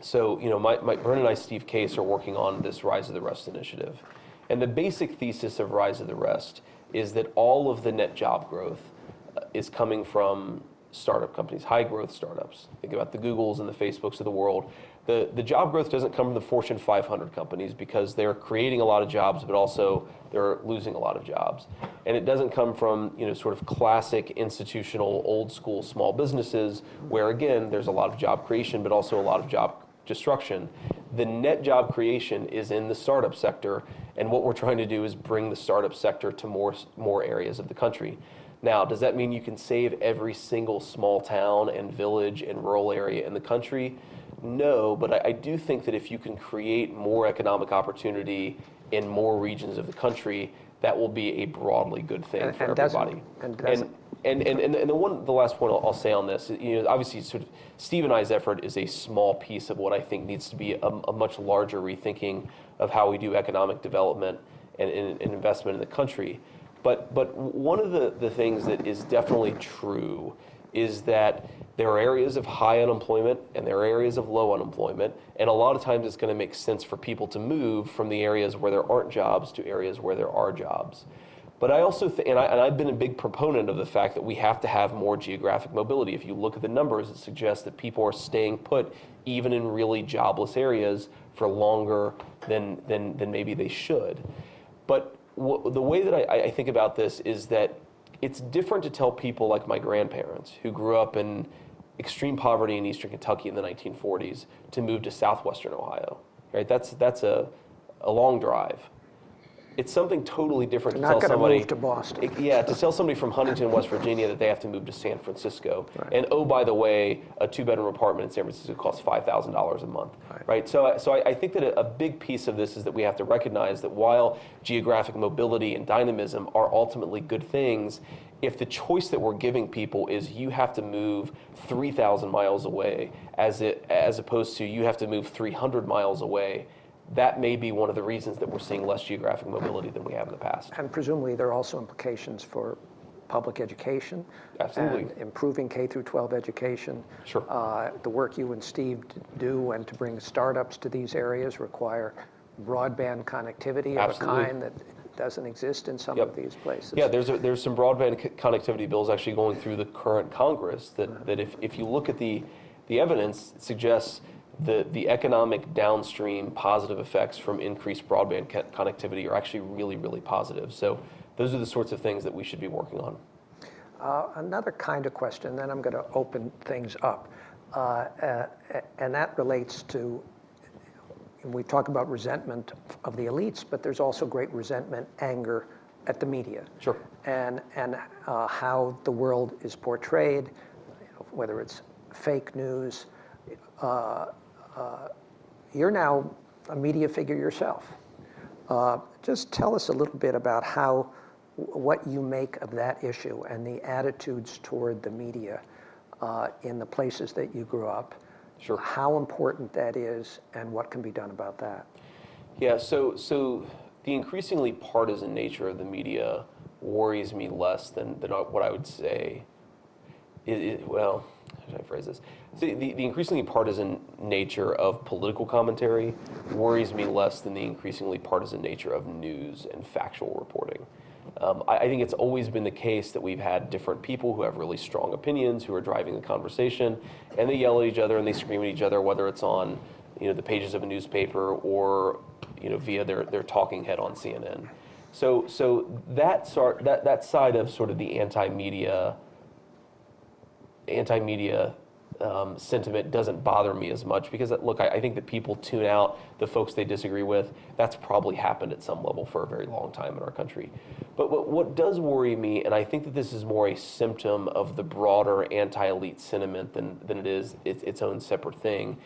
so my Brent and I, Steve Case, are working on this Rise of the Rest initiative. And the basic thesis of Rise of the Rest is that all of the net job growth is coming from startup companies, high growth startups. Think about the Googles and the Facebooks of the world. The job growth doesn't come from the Fortune 500 companies because they're creating a lot of jobs, but also they're losing a lot of jobs. And it doesn't come from sort of classic institutional, old school small businesses where, again, there's a lot of job creation, but also a lot of job destruction. The net job creation is in the startup sector, and what we're trying to do is bring the startup sector to more areas of the country. Now, does that mean you can save every single small town and village and rural area in the country? No, but I do think that if you can create more economic opportunity in more regions of the country, that will be a broadly good thing for everybody. The last point I'll say on this, obviously, sort of Steve and I's effort is a small piece of what I think needs to be a much larger rethinking of how we do economic development and investment in the country. But one of the things that is definitely true is that there are areas of high unemployment and there are areas of low unemployment, and a lot of times it's going to make sense for people to move from the areas where there aren't jobs to areas where there are jobs. But I also think, and I've been a big proponent of the fact that we have to have more geographic mobility. If you look at the numbers, it suggests that people are staying put even in really jobless areas for longer than maybe they should. But the way that I think about this is that it's different to tell people like my grandparents who grew up in extreme poverty in eastern Kentucky in the 1940s to move to southwestern Ohio. Right? That's a long drive. It's something totally different to tell somebody. Move to Boston. To tell somebody from Huntington, West Virginia, that they have to move to San Francisco. Right. And oh, by the way, a 2-bedroom apartment in San Francisco costs $5,000 a month. Right? So I think that a big piece of this is that we have to recognize that while geographic mobility and dynamism are ultimately good things, if the choice that we're giving people is you have to move 3,000 miles away, as opposed to you have to move 300 miles away, that may be one of the reasons that we're seeing less geographic mobility than we have in the past. And presumably there are also implications for public education. Absolutely. And improving K through 12 education. Sure. The work you and Steve do and to bring startups to these areas require broadband connectivity of Absolutely. a kind that doesn't exist in some of these places. Yeah, there's some broadband connectivity bills actually going through the current Congress that if you look at the evidence, it suggests the economic downstream positive effects from increased broadband connectivity are actually really, really positive. So those are the sorts of things that we should be working on. Another kind of question, then I'm going to open things up. And that relates to, we talk about resentment of the elites, but there's also great resentment, anger at the media. Sure. And how the world is portrayed, whether it's fake news. You're now a media figure yourself. Just tell us a little bit about what you make of that issue and the attitudes toward the media in the places that you grew up. Sure. How important that is and what can be done about that. Yeah, so the increasingly partisan nature of the media worries me less than what I would say. Well, how should I phrase this? The increasingly partisan nature of political commentary worries me less than the increasingly partisan nature of news and factual reporting. I think it's always been the case that we've had different people who have really strong opinions who are driving the conversation, and they yell at each other and they scream at each other, whether it's on the pages of a newspaper or via their talking head on CNN. So that side of sort of the anti-media sentiment doesn't bother me as much because, look, I think that people tune out the folks they disagree with. That's probably happened at some level for a very long time in our country. But what does worry me, and I think that this is more a symptom of the broader anti-elite sentiment than it is its own separate thing,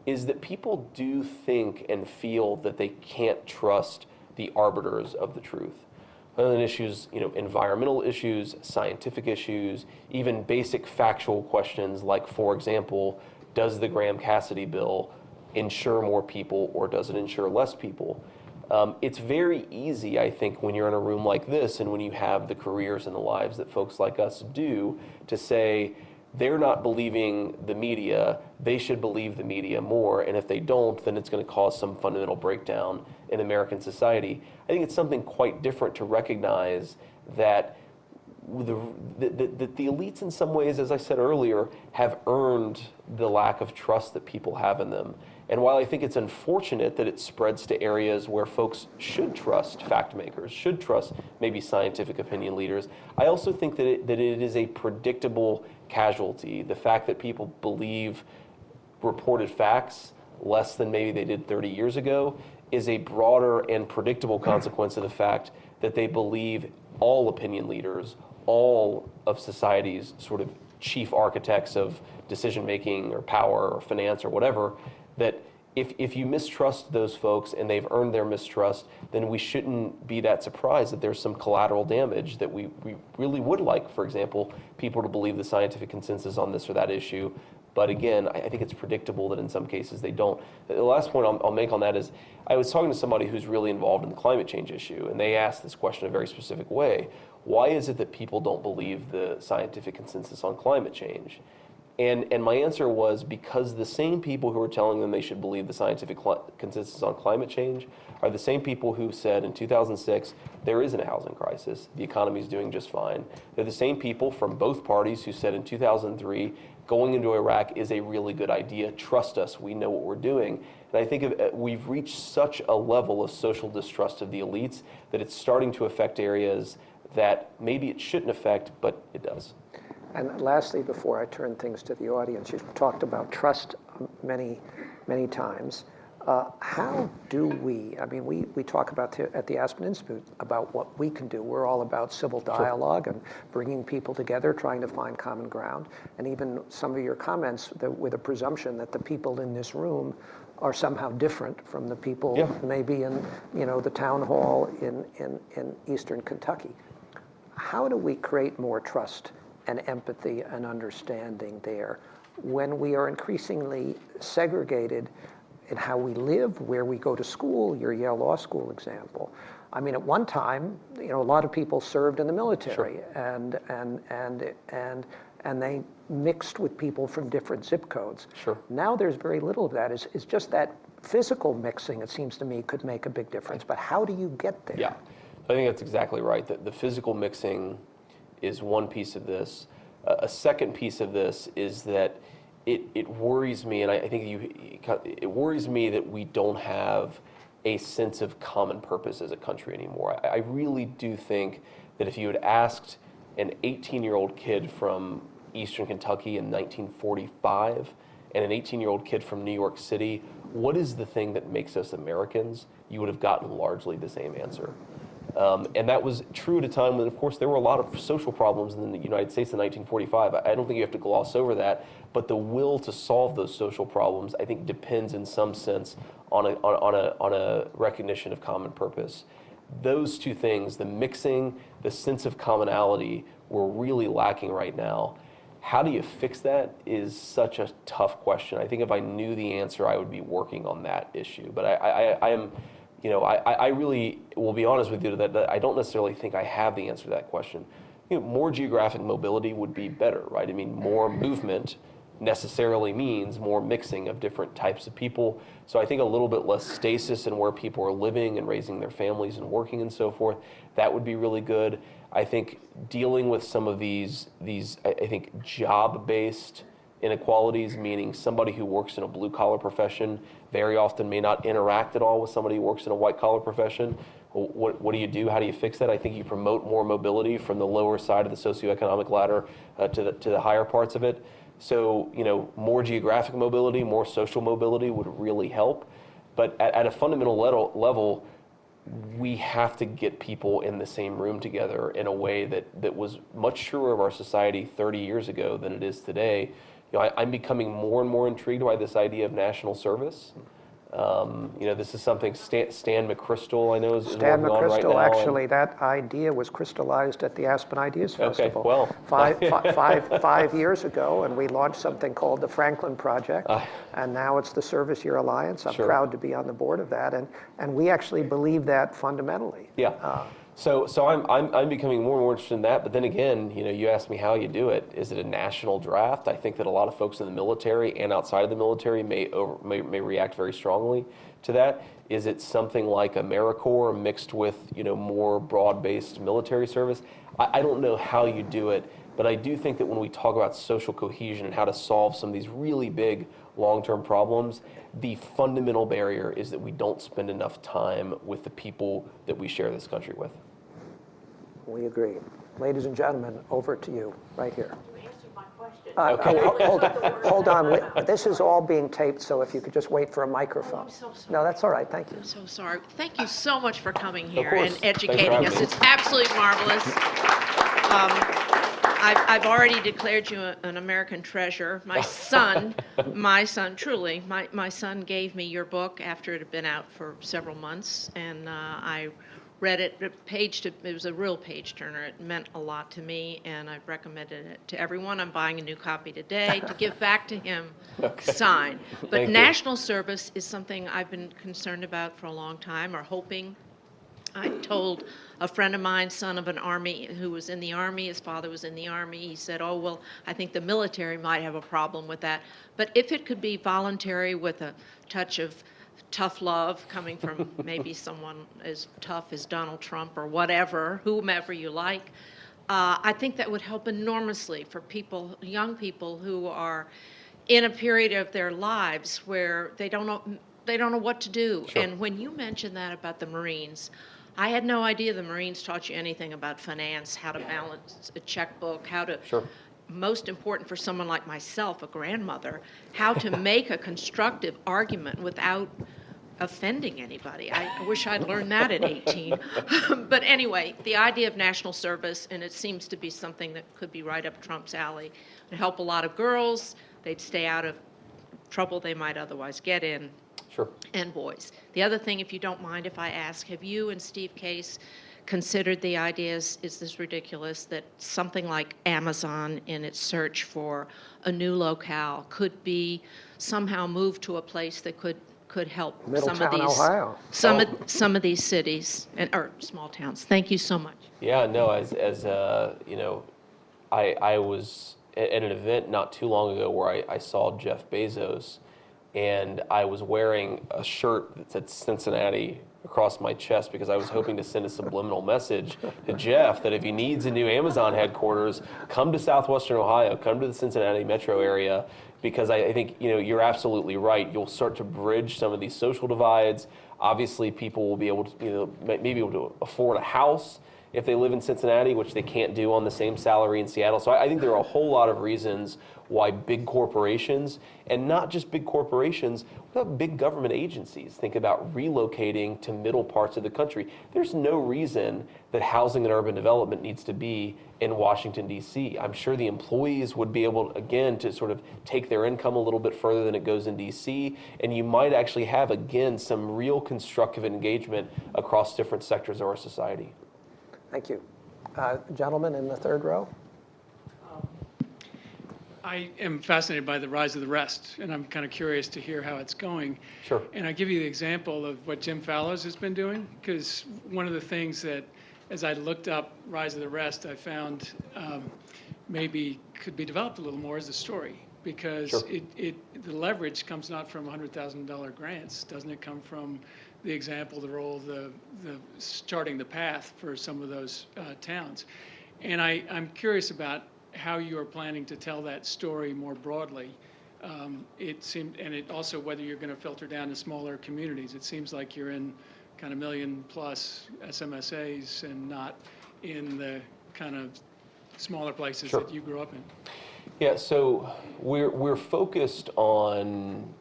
is that people do think and feel that they can't trust the arbiters of the truth. Other than issues, environmental issues, scientific issues, even basic factual questions like, for example, does the Graham-Cassidy bill insure more people or does it insure less people? It's very easy, I think, when you're in a room like this and when you have the careers and the lives that folks like us do, to say, they're not believing the media, they should believe the media more, and if they don't, then it's going to cause some fundamental breakdown in American society. I think it's something quite different to recognize that the elites in some ways, as I said earlier, have earned the lack of trust that people have in them. And while I think it's unfortunate that it spreads to areas where folks should trust fact makers, should trust maybe scientific opinion leaders, I also think that it is a predictable casualty. The fact that people believe reported facts less than maybe they did 30 years ago is a broader and predictable consequence of the fact that they believe all opinion leaders, all of society's sort of chief architects of decision making or power or finance or whatever, that if you mistrust those folks and they've earned their mistrust, then we shouldn't be that surprised that there's some collateral damage, that we really would like, for example, people to believe the scientific consensus on this or that issue. But again, I think it's predictable that in some cases they don't. The last point I'll make on that is, I was talking to somebody who's really involved in the climate change issue, and they asked this question in a very specific way. Why is it that people don't believe the scientific consensus on climate change? And my answer was, because the same people who are telling them they should believe the scientific consensus on climate change are the same people who said in 2006 there isn't a housing crisis, the economy is doing just fine. They're the same people from both parties who said in 2003 going into Iraq is a really good idea, trust us, we know what we're doing. And I think we've reached such a level of social distrust of the elites that it's starting to affect areas that maybe it shouldn't affect, but it does. And lastly, before I turn things to the audience, you've talked about trust many, many times. How do we, I mean, we talk about at the Aspen Institute about what we can do. We're all about civil dialogue and bringing people together, trying to find common ground. And even some of your comments with a presumption that the people in this room are somehow different from the people maybe in the town hall in Eastern Kentucky. How do we create more trust and empathy and understanding there when we are increasingly segregated in how we live, where we go to school, your Yale Law School example? I mean, at one time, a lot of people served in the military, and they mixed with people from different zip codes. Sure. Now there's very little of that. It's just that physical mixing, it seems to me, could make a big difference. But how do you get there? Yeah, I think that's exactly right. The physical mixing is one piece of this. A second piece of this is that it worries me, and I think it worries me that we don't have a sense of common purpose as a country anymore. I really do think that if you had asked an 18-year-old kid from Eastern Kentucky in 1945 and an 18-year-old kid from New York City, what is the thing that makes us Americans, you would have gotten largely the same answer. And that was true at a time when, of course, there were a lot of social problems in the United States in 1945. I don't think you have to gloss over that, but the will to solve those social problems, I think, depends in some sense on a recognition of common purpose. Those two things, the mixing, the sense of commonality, we're really lacking right now. How do you fix that is such a tough question. I think if I knew the answer, I would be working on that issue. But I am... I really will be honest with you that I don't necessarily think I have the answer to that question. More geographic mobility would be better, right? I mean, more movement necessarily means more mixing of different types of people. So I think a little bit less stasis in where people are living and raising their families and working and so forth, that would be really good. I think dealing with some of these I think job-based inequalities, meaning somebody who works in a blue-collar profession very often may not interact at all with somebody who works in a white-collar profession. What do you do? How do you fix that? I think you promote more mobility from the lower side of the socioeconomic ladder to the higher parts of it. So, more geographic mobility, more social mobility would really help. But at a fundamental level, we have to get people in the same room together in a way that was much truer of our society 30 years ago than it is today, I'm becoming more and more intrigued by this idea of national service. This is something Stan McChrystal, I know, is Stan working on right McChrystal, now. actually, that idea was crystallized at the Aspen Ideas Festival. Okay, well. five years ago, and we launched something called the Franklin Project, and now it's the Service Year Alliance. I'm proud to be on the board of that, and we actually believe that fundamentally. Yeah. So I'm becoming more and more interested in that. But then again, you asked me how you do it. Is it a national draft? I think that a lot of folks in the military and outside of the military may react very strongly to that. Is it something like AmeriCorps mixed with more broad-based military service? I don't know how you do it, but I do think that when we talk about social cohesion and how to solve some of these really big long-term problems, the fundamental barrier is that we don't spend enough time with the people that we share this country with. We agree. Ladies and gentlemen, over to you, right here. You answered my question. Hold on. This is all being taped, so if you could just wait for a microphone. Oh, I'm so sorry. No, that's all right. Thank you. I'm so sorry. Thank you so much for coming here course. and Thanks for educating having us. me. It's absolutely marvelous. I've already declared you an American treasure. My son, truly, my son gave me your book after it had been out for several months, and I read it. It was a real page turner. It meant a lot to me, and I've recommended it to everyone. I'm buying a new copy today to give back to him, signed. But Thank you. national service is something I've been concerned about for a long time, or hoping. I told a friend of mine, son of an Army, who was in the Army, his father was in the Army, he said, oh, well, I think the military might have a problem with that. But if it could be voluntary with a touch of tough love coming from maybe someone as tough as Donald Trump or whatever, whomever you like, I think that would help enormously for people, young people who are in a period of their lives where they don't know what to do. Sure. And when you mentioned that about the Marines, I had no idea the Marines taught you anything about finance, how to balance a checkbook, how to, most important for someone like myself, a grandmother, how to make a constructive argument without offending anybody. I wish I'd learned that at 18. But anyway, the idea of national service, and it seems to be something that could be right up Trump's alley, to help a lot of girls. They'd stay out of trouble they might otherwise get in. Sure. And boys. The other thing, if you don't mind if I ask, have you and Steve Case considered the ideas, is this ridiculous, that something like Amazon in its search for a new locale could be somehow moved to a place that could help Middletown, Ohio. some of these cities or small towns? Thank you so much. Yeah, no, I was at an event not too long ago where I saw Jeff Bezos, and I was wearing a shirt that said Cincinnati across my chest because I was hoping to send a subliminal message to Jeff that if he needs a new Amazon headquarters, come to Southwestern Ohio, come to the Cincinnati metro area, because I think you're absolutely right. You'll start to bridge some of these social divides. Obviously, people will be able to maybe able to afford a house if they live in Cincinnati, which they can't do on the same salary in Seattle. So I think there are a whole lot of reasons why big corporations, and not just big corporations, what about big government agencies, think about relocating to middle parts of the country. There's no reason that housing and urban development needs to be in Washington, D.C. I'm sure the employees would be able, again, to sort of take their income a little bit further than it goes in D.C., and you might actually have, again, some real constructive engagement across different sectors of our society. Thank you. Gentleman in the third row. I am fascinated by the rise of the rest, and I'm kind of curious to hear how it's going. Sure. And I give you the example of what Jim Fallows has been doing, because one of the things that, as I looked up Rise of the Rest, I found maybe could be developed a little more as a story, because Sure. the leverage comes not from $100,000 grants, doesn't it come from the example, the role of the charting the path for some of those towns. And I'm curious about how you are planning to tell that story more broadly. It seemed, and it also whether you're going to filter down to smaller communities. It seems like you're in kind of million plus SMSAs and not in the kind of smaller places Sure. that you grew up in. Yeah, so we're focused on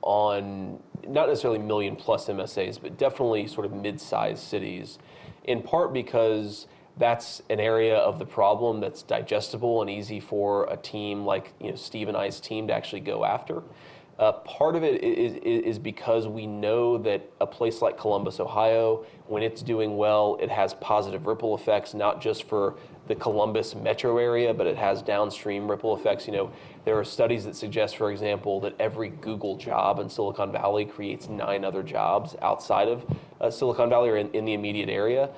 not necessarily million plus MSAs, but definitely sort of mid-sized cities, in part because that's an area of the problem that's digestible and easy for a team like Steve and I's team to actually go after. Part of it is because we know that a place like Columbus, Ohio, when it's doing well, it has positive ripple effects, not just for the Columbus metro area, but it has downstream ripple effects. There are studies that suggest, for example, that every Google job in Silicon Valley creates 9 other jobs outside of Silicon Valley or in the immediate area.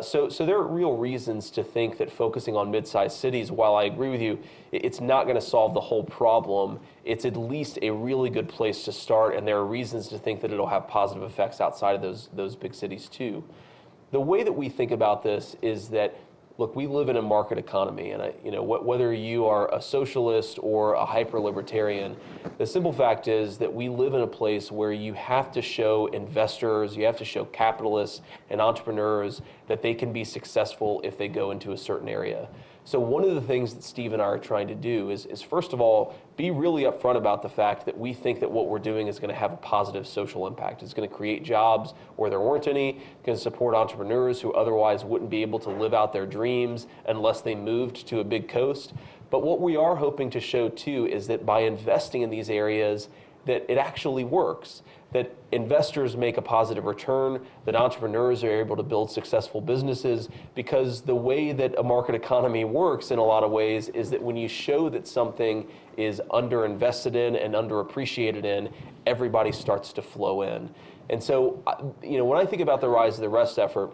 So there are real reasons to think that focusing on mid-sized cities, while I agree with you, it's not going to solve the whole problem. It's at least a really good place to start, and there are reasons to think that it'll have positive effects outside of those big cities too. The way that we think about this is that, look, we live in a market economy, and whether you are a socialist or a hyper-libertarian, the simple fact is that we live in a place where you have to show investors, you have to show capitalists and entrepreneurs that they can be successful if they go into a certain area. So one of the things that Steve and I are trying to do is first of all, be really upfront about the fact that we think that what we're doing is going to have a positive social impact. It's going to create jobs where there weren't any, it's going to support entrepreneurs who otherwise wouldn't be able to live out their dreams unless they moved to a big coast. But what we are hoping to show too is that by investing in these areas, that it actually works, that investors make a positive return, that entrepreneurs are able to build successful businesses, because the way that a market economy works in a lot of ways is that when you show that something is underinvested in and underappreciated in, everybody starts to flow in. And so, when I think about the Rise of the Rest effort,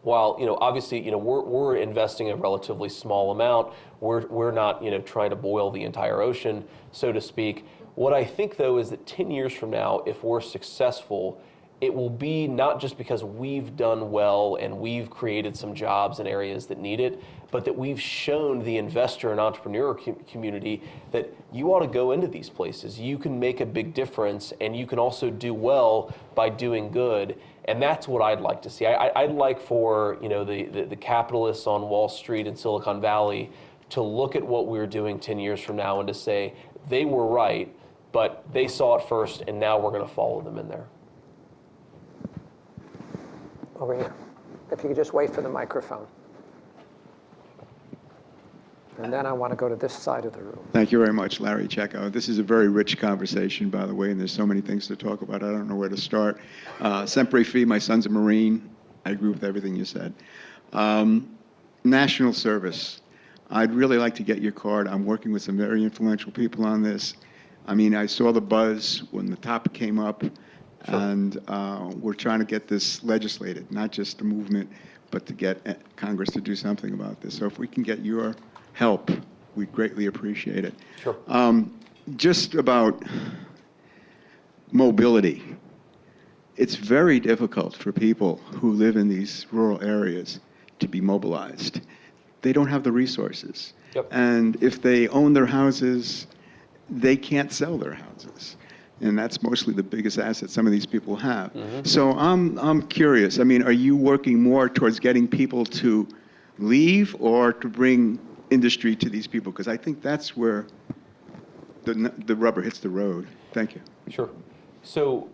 while obviously we're investing a relatively small amount, we're not trying to boil the entire ocean, so to speak. What I think, though, is that 10 years from now, if we're successful, it will be not just because we've done well and we've created some jobs in areas that need it, but that we've shown the investor and entrepreneur community that you ought to go into these places. You can make a big difference, and you can also do well by doing good. And that's what I'd like to see. I'd like for the capitalists on Wall Street and Silicon Valley to look at what we're doing 10 years from now and to say, they were right, but they saw it first, and now we're going to follow them in there. Over here. If you could just wait for the microphone. And then I want to go to this side of the room. Thank you very much, Larry Checco. This is a very rich conversation, by the way, and there's so many things to talk about. I don't know where to start. Sempre Fi, my son's a Marine. I agree with everything you said. National service. I'd really like to get your card. I'm working with some very influential people on this. I mean, I saw the buzz when the topic came up, and we're trying to get this legislated, not just a movement, but to get Congress to do something about this. So if we can get your help, we'd greatly appreciate it. Sure. Just about mobility. It's very difficult for people who live in these rural areas to be mobilized. They don't have the resources. Yep. And if they own their houses, they can't sell their houses. And that's mostly the biggest asset some of these people have. Mm-hmm. So I'm curious. I mean, are you working more towards getting people to leave or to bring industry to these people? Because I think that's where the rubber hits the road. Thank you. Sure. So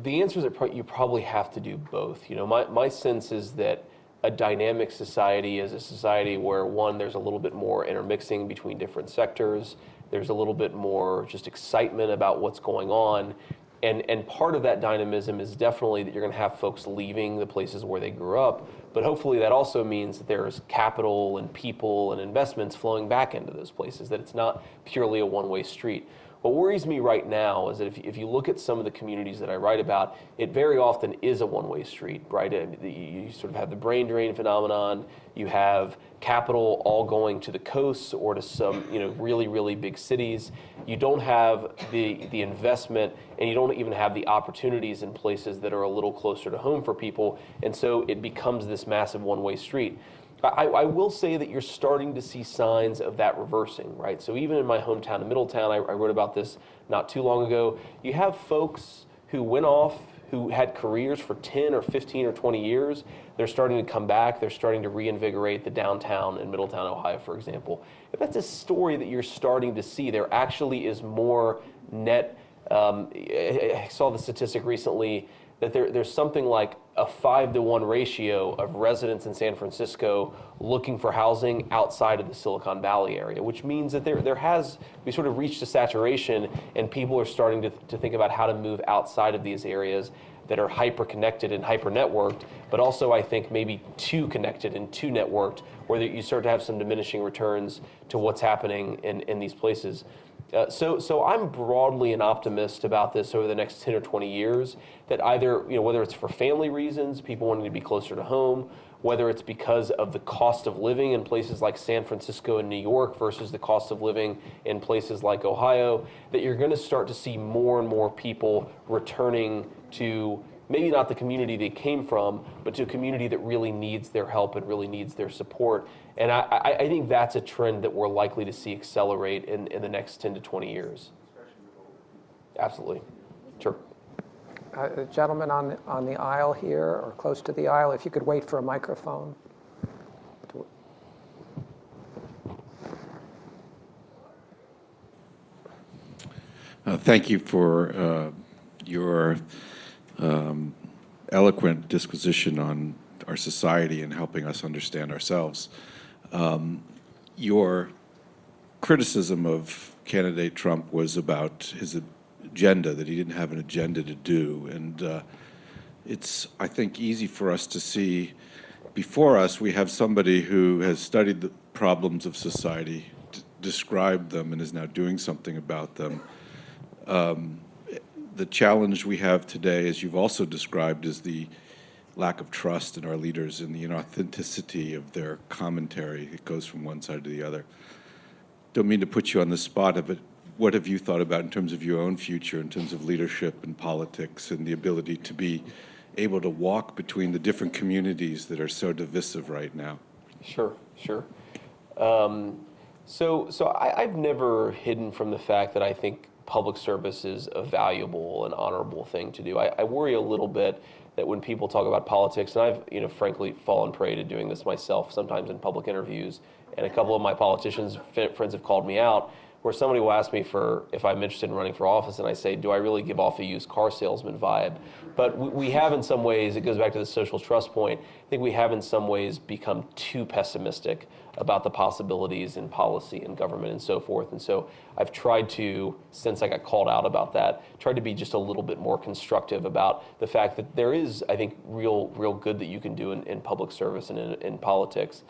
the answer is that you probably have to do both. My sense is that a dynamic society is a society where, one, there's a little bit more intermixing between different sectors. There's a little bit more just excitement about what's going on. And part of that dynamism is definitely that you're going to have folks leaving the places where they grew up. But hopefully that also means that there's capital and people and investments flowing back into those places, that it's not purely a one-way street. What worries me right now is that if you look at some of the communities that I write about, it very often is a one-way street, right? You sort of have the brain drain phenomenon. You have capital all going to the coasts or to some really, really big cities. You don't have the investment, and you don't even have the opportunities in places that are a little closer to home for people. And so it becomes this massive one-way street. I will say that you're starting to see signs of that reversing, right? So even in my hometown of Middletown, I wrote about this not too long ago, you have folks who went off, who had careers for 10 or 15 or 20 years. They're starting to come back. They're starting to reinvigorate the downtown in Middletown, Ohio, for example. If that's a story that you're starting to see, there actually is more net. I saw the statistic recently that there's something like a 5-to-1 ratio of residents in San Francisco looking for housing outside of the Silicon Valley area, which means that we sort of reached a saturation, and people are starting to think about how to move outside of these areas that are hyper-connected and hyper-networked, but also I think maybe too connected and too networked, where you start to have some diminishing returns to what's happening in these places. So I'm broadly an optimist about this over the next 10 or 20 years, that either, whether it's for family reasons, people wanting to be closer to home, whether it's because of the cost of living in places like San Francisco and New York versus the cost of living in places like Ohio, that you're going to start to see more and more people returning to maybe not the community they came from, but to a community that really needs their help and really needs their support. And I think that's a trend that we're likely to see accelerate in the next 10 to 20 years. Absolutely. Sure. The gentleman on the aisle here, or close to the aisle, if you could wait for a microphone. Thank you for your eloquent disquisition on our society and helping us understand ourselves. Your criticism of candidate Trump was about his agenda, that he didn't have an agenda to do. And it's, I think, easy for us to see before us, we have somebody who has studied the problems of society, described them, and is now doing something about them. The challenge we have today, as you've also described, is the lack of trust in our leaders and the inauthenticity of their commentary. It goes from one side to the other. Don't mean to put you on the spot of it. What have you thought about in terms of your own future, in terms of leadership and politics and the ability to be able to walk between the different communities that are so divisive right now? Sure. So I've never hidden from the fact that I think public service is a valuable and honorable thing to do. I worry a little bit that when people talk about politics, and I've frankly fallen prey to doing this myself sometimes in public interviews, and a couple of my politicians friends have called me out, where somebody will ask me if I'm interested in running for office, and I say, do I really give off a used car salesman vibe? But we have in some ways, it goes back to the social trust point, I think we have in some ways become too pessimistic about the possibilities in policy and government and so forth. And so I've tried to, since I got called out about that, tried to be just a little bit more constructive about the fact that there is, I think, real good that you can do in public service and in politics.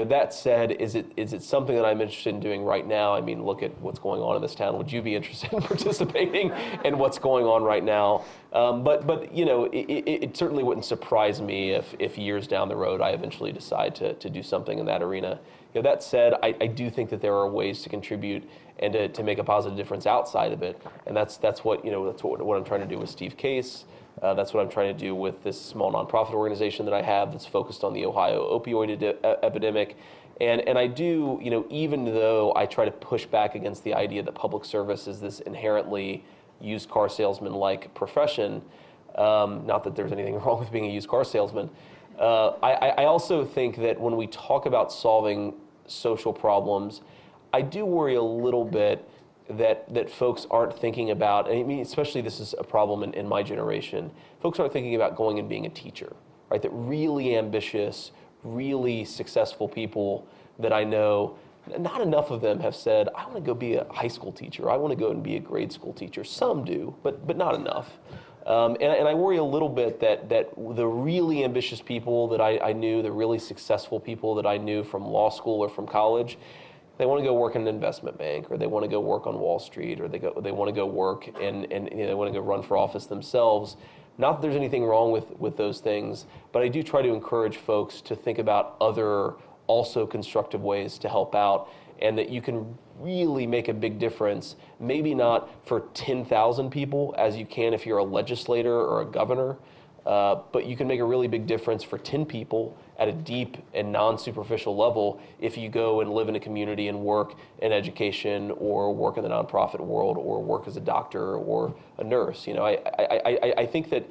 That said, is it something that I'm interested in doing right now? I mean, look at what's going on in this town. Would you be interested in participating in what's going on right now? But it certainly wouldn't surprise me if years down the road I eventually decide to do something in that arena. That said, I do think that there are ways to contribute and to make a positive difference outside of it, and that's what I'm trying to do with Steve Case. That's what I'm trying to do with this small nonprofit organization that I have that's focused on the Ohio opioid epidemic. And I do, even though I try to push back against the idea that public service is this inherently used car salesman-like profession, not that there's anything wrong with being a used car salesman, I also think that when we talk about solving social problems, I do worry a little bit that folks aren't thinking about, and I mean, especially this is a problem in my generation, folks aren't thinking about going and being a teacher, right? That really ambitious, really successful people that I know, not enough of them have said, I want to go be a high school teacher, I want to go and be a grade school teacher. Some do, but not enough. And I worry a little bit that the really ambitious people that I knew, the really successful people that I knew from law school or from college, they want to go work in an investment bank, or they want to go work on Wall Street, or they want to go work and they want to go run for office themselves. Not that there's anything wrong with those things, but I do try to encourage folks to think about other also constructive ways to help out, and that you can really make a big difference, maybe not for 10,000 people as you can if you're a legislator or a governor, but you can make a really big difference for 10 people at a deep and non-superficial level if you go and live in a community and work in education or work in the nonprofit world or work as a doctor or a nurse. I think that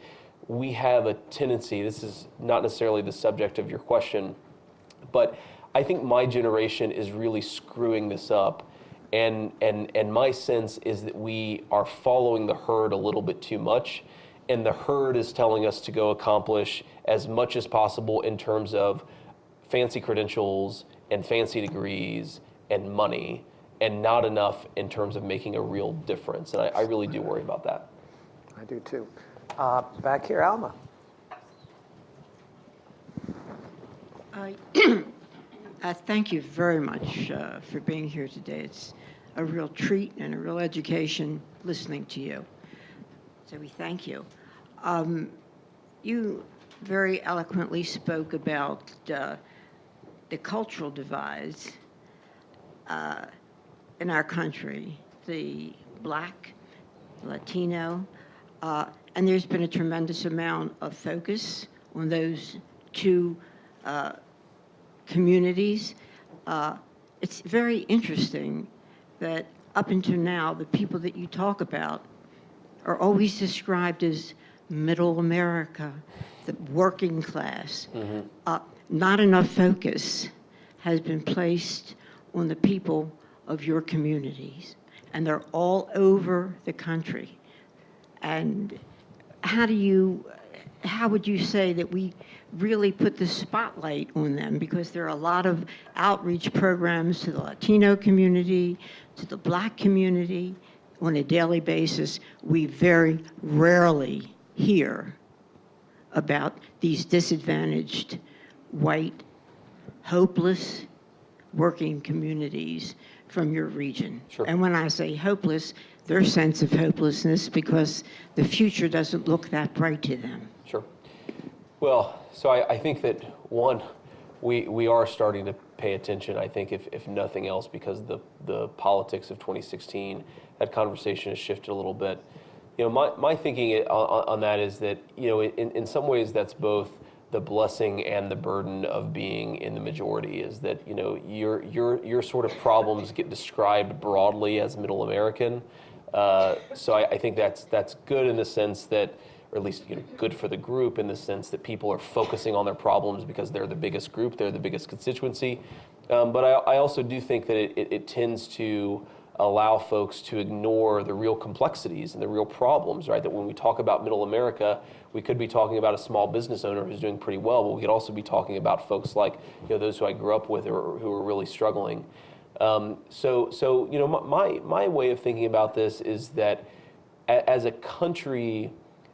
we have a tendency, this is not necessarily the subject of your question, but I think my generation is really screwing this up. And my sense is that we are following the herd a little bit too much. and the herd is telling us to go accomplish as much as possible in terms of fancy credentials and fancy degrees and money, and not enough in terms of making a real difference. And I really do worry about that. I do too. Back here, Alma. Thank you very much for being here today. It's a real treat and a real education listening to you. So we thank you. You very eloquently spoke about the cultural divides in our country, the Black, Latino, and there's been a tremendous amount of focus on those two communities. It's very interesting that up until now, the people that you talk about are always described as middle America, the working class. Not enough focus has been placed on the people of your communities, and they're all over the country. And how would you say that we really put the spotlight on them? Because there are a lot of outreach programs to the Latino community, to the Black community on a daily basis. We very rarely hear about these disadvantaged, white, hopeless, working communities from your region. Sure. And when I say hopeless, their sense of hopelessness because the future doesn't look that bright to them. Sure. Well, so I think that, one, we are starting to pay attention, I think, if nothing else, because the politics of 2016, that conversation has shifted a little bit. You know, my thinking on that is that, you know, in some ways that's both the blessing and the burden of being in the majority, is that, you know, your sort of problems get described broadly as middle American. So I think that's good in the sense that, or at least, you know, good for the group in the sense that people are focusing on their problems because they're the biggest group, they're the biggest constituency. But I also do think that it tends to allow folks to ignore the real complexities and the real problems, right? That when we talk about middle America, we could be talking about a small business owner who's doing pretty well, but we could also be talking about folks like, you know, those who I grew up with or who are really struggling. So you know, my way of thinking about this is that as a country,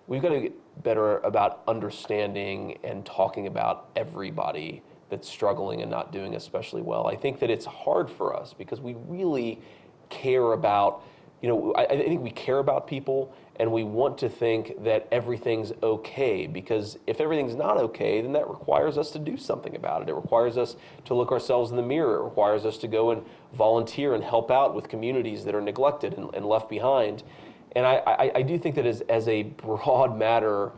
we've got to get better about understanding and talking about everybody that's struggling and not doing especially well. I think that it's hard for us because we really care about, you know, I think we care about people and we want to think that everything's okay, because if everything's not okay, then that requires us to do something about it. It requires us to look ourselves in the mirror. It requires us to go and volunteer and help out with communities that are neglected and left behind. And I do think that as a broad matter,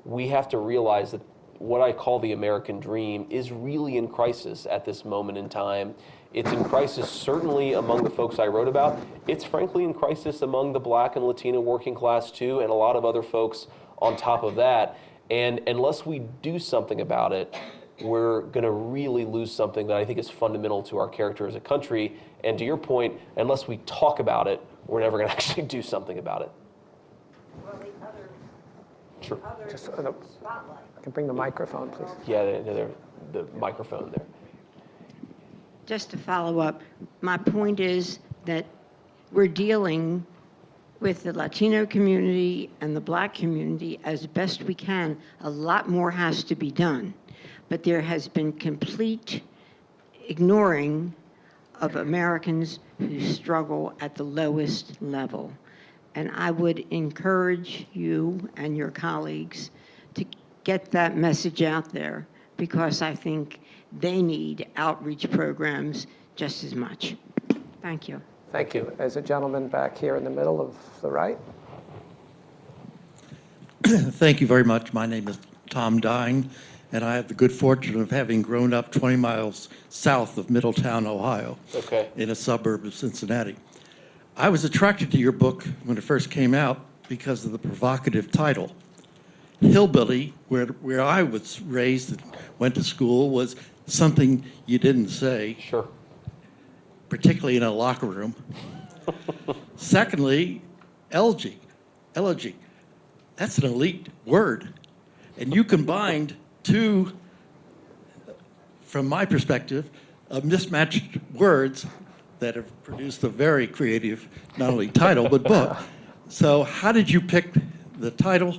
we have to realize that what I call the American dream is really in crisis at this moment in time. It's in crisis certainly among the folks I wrote about. It's frankly in crisis among the Black and Latino working class too, and a lot of other folks on top of that. And unless we do something about it, we're going to really lose something that I think is fundamental to our character as a country. And to your point, unless we talk about it, we're never going to actually do something about it. Well, the other, Sure. Just spotlight. Can bring the microphone, please. Yeah, the microphone there. just to follow up, my point is that we're dealing with the Latino community and the Black community as best we can. A lot more has to be done. But there has been complete ignoring of Americans who struggle at the lowest level. And I would encourage you and your colleagues to get that message out there, because I think they need outreach programs just as much. Thank you. Thank you. As a gentleman back here in the middle of the right. Thank you very much. My name is Tom Dine, and I have the good fortune of having grown up 20 miles south of Middletown, Ohio, in a suburb of Cincinnati. I was attracted to your book when it first came out because of the provocative title. Hillbilly, where I was raised and went to school, was something you didn't say. Sure. Particularly in a locker room. Secondly, elegy. that's an elite word. And you combined two, from my perspective, mismatched words that have produced a very creative, not only title, but book. So how did you pick the title,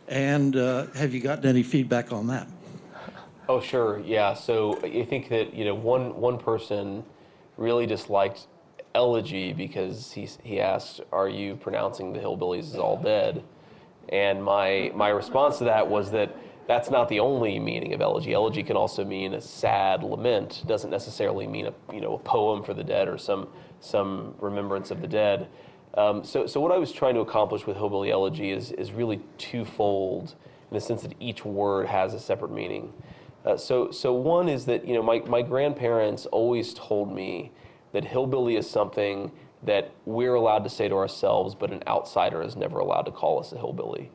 and have you gotten any feedback on that? Oh, sure. Yeah. So I think that, one person really disliked Elegy because he asked, "Are you pronouncing the hillbillies is all dead?" And my response to that was that that's not the only meaning of elegy. Elegy can also mean a sad lament. It doesn't necessarily mean a poem for the dead or some remembrance of the dead. So what I was trying to accomplish with Hillbilly Elegy is really twofold, in the sense that each word has a separate meaning. So one is that my grandparents always told me that hillbilly is something that we're allowed to say to ourselves, but an outsider is never allowed to call us a hillbilly.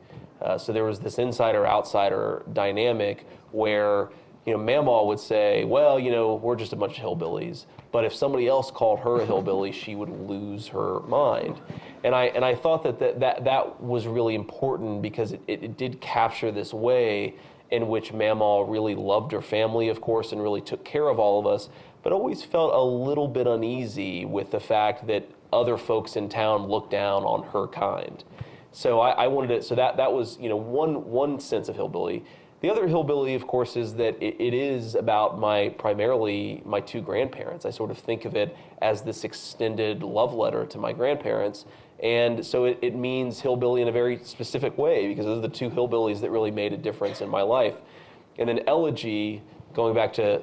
So there was this insider-outsider dynamic where Mamaw would say, well, we're just a bunch of hillbillies. But if somebody else called her a hillbilly, she would lose her mind. And I thought that was really important because it did capture this way in which Mamaw really loved her family, of course, and really took care of all of us, but always felt a little bit uneasy with the fact that other folks in town looked down on her kind. So I wanted it. So that was one sense of hillbilly. The other hillbilly, of course, is that it is about primarily my two grandparents. I sort of think of it as this extended love letter to my grandparents. And so it means hillbilly in a very specific way, because those are the two hillbillies that really made a difference in my life. And then elegy, going back to,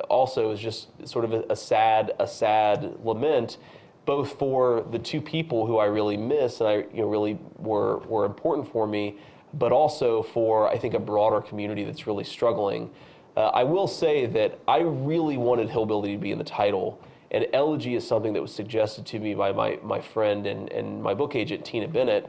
also is just sort of a sad lament, both for the two people who I really miss and I really were important for me, but also for, I think, a broader community that's really struggling. I will say that I really wanted hillbilly to be in the title, and elegy is something that was suggested to me by my friend and my book agent, Tina Bennett,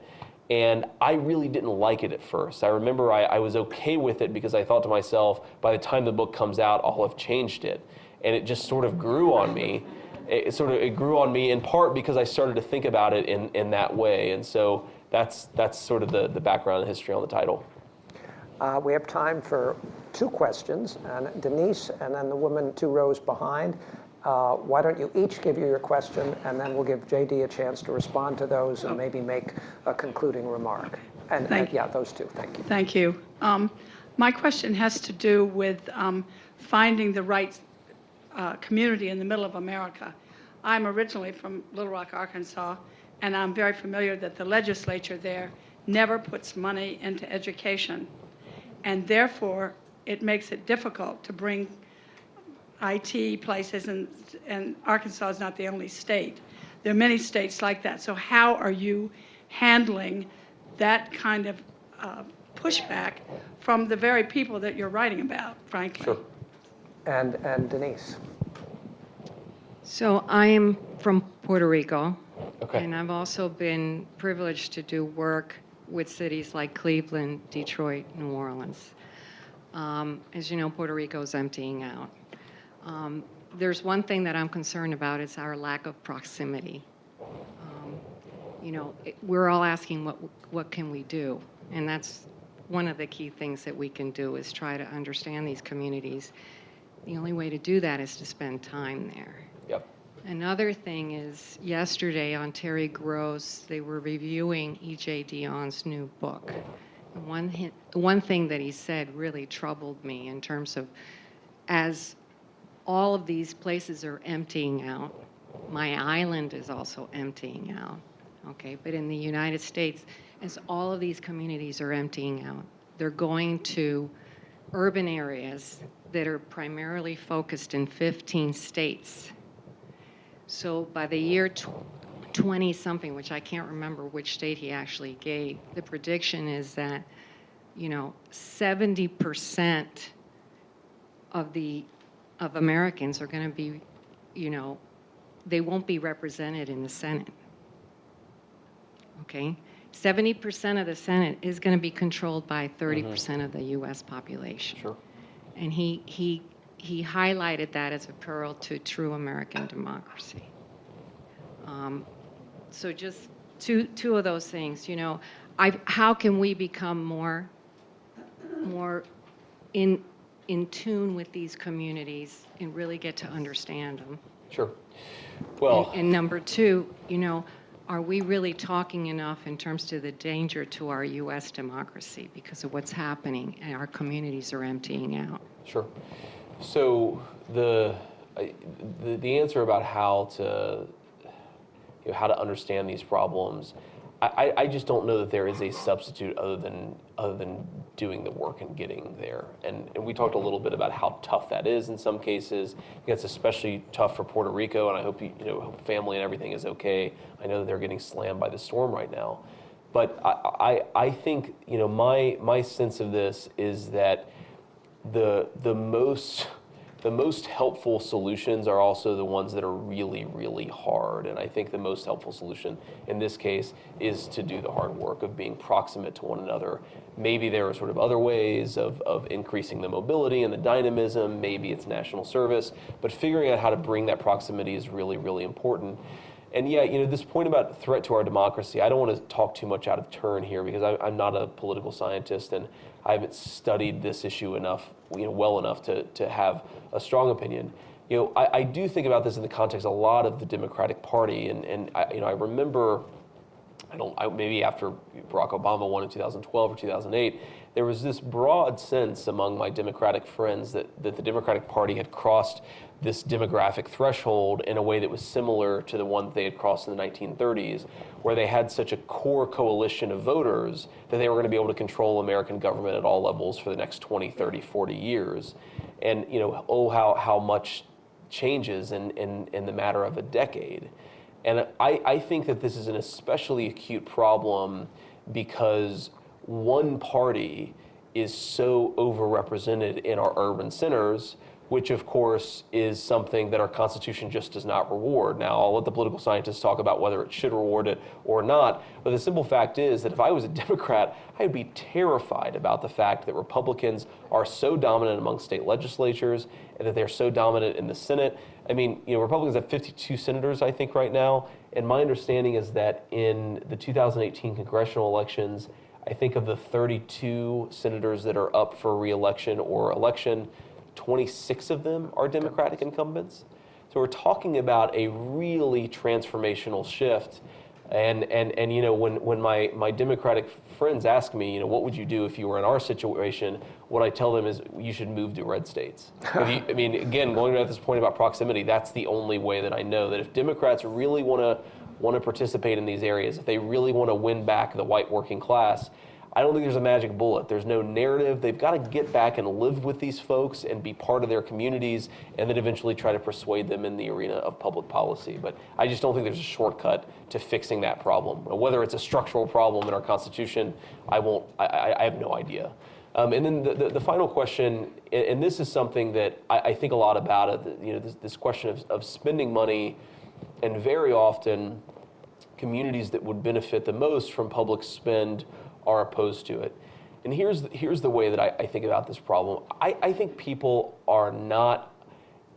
and I really didn't like it at first. I remember I was okay with it because I thought to myself, by the time the book comes out, I'll have changed it. And it just sort of grew on me. It grew on me in part because I started to think about it in that way. And so that's sort of the background and history on the title. We have time for two questions, and Denise and then the woman 2 rows behind. Why don't you each give your question, and then we'll give JD a chance to respond to those and maybe make a concluding remark. And yeah, those two. Thank you. Thank you. My question has to do with finding the right community in the middle of America. I'm originally from Little Rock, Arkansas, and I'm very familiar that the legislature there never puts money into education, and therefore it makes it difficult to bring IT places, and Arkansas is not the only state. There are many states like that. So how are you handling that kind of pushback from the very people that you're writing about, frankly? Sure. And Denise. So I am from Puerto Rico, Okay. and I've also been privileged to do work with cities like Cleveland, Detroit, New Orleans. As you know, Puerto Rico is emptying out. There's one thing that I'm concerned about, it's our lack of proximity. We're all asking what can we do? And that's one of the key things that we can do, is try to understand these communities. The only way to do that is to spend time there. Yep. Another thing is, yesterday on Terry Gross, they were reviewing E.J. Dion's new book. And one thing that he said really troubled me in terms of, as all of these places are emptying out, my island is also emptying out, okay? But in the United States, as all of these communities are emptying out, they're going to urban areas that are primarily focused in 15 states. So by the year 20-something, which I can't remember which state he actually gave, the prediction is that, 70% of Americans are going to be, they won't be represented in the Senate. Okay? 70% of the Senate is going to be controlled by 30% of the U.S. population. Sure. And he highlighted that as a peril to true American democracy. So just two of those things. how can we become more in tune with these communities and really get to understand them? Sure. Well, And number two, are we really talking enough in terms to the danger to our U.S. democracy because of what's happening and our communities are emptying out? sure. So the answer about how to understand these problems, I just don't know that there is a substitute other than doing the work and getting there. And we talked a little bit about how tough that is in some cases. It's especially tough for Puerto Rico, and I hope hope family and everything is okay. I know that they're getting slammed by the storm right now. But I think my sense of this is that the most helpful solutions are also the ones that are really, really hard. And I think the most helpful solution in this case is to do the hard work of being proximate to one another. Maybe there are sort of other ways of increasing the mobility and the dynamism. Maybe it's national service. But figuring out how to bring that proximity is really, really important. And yeah, this point about threat to our democracy, I don't want to talk too much out of turn here because I'm not a political scientist and I haven't studied this issue enough, well enough to have a strong opinion. I do think about this in the context a lot of the Democratic Party, and I remember, maybe after Barack Obama won in 2012 or 2008, there was this broad sense among my Democratic friends that the Democratic Party had crossed this demographic threshold in a way that was similar to the one that they had crossed in the 1930s, where they had such a core coalition of voters that they were going to be able to control American government at all levels for the next 20, 30, 40 years. And, how much changes in the matter of a decade. And I think that this is an especially acute problem because one party is so overrepresented in our urban centers, which of course is something that our Constitution just does not reward. Now, I'll let the political scientists talk about whether it should reward it or not, but the simple fact is that if I was a Democrat, I'd be terrified about the fact that Republicans are so dominant among state legislatures and that they're so dominant in the Senate. I mean, Republicans have 52 senators, I think, right now, and my understanding is that in the 2018 congressional elections, I think of the 32 senators that are up for re-election or election, 26 of them are Democratic incumbents. So we're talking about a really transformational shift. And when my Democratic friends ask me, what would you do if you were in our situation? What I tell them is you should move to red states. Again, going back to this point about proximity, that's the only way that I know that if Democrats really want to participate in these areas, if they really want to win back the white working class, I don't think there's a magic bullet. There's no narrative. They've got to get back and live with these folks and be part of their communities and then eventually try to persuade them in the arena of public policy. But I just don't think there's a shortcut to fixing that problem. Whether it's a structural problem in our Constitution, I have no idea. And then the final question, and this is something that I think a lot about, this question of spending money, and very often communities that would benefit the most from public spend are opposed to it. And here's the way that I think about this problem. I think people are not,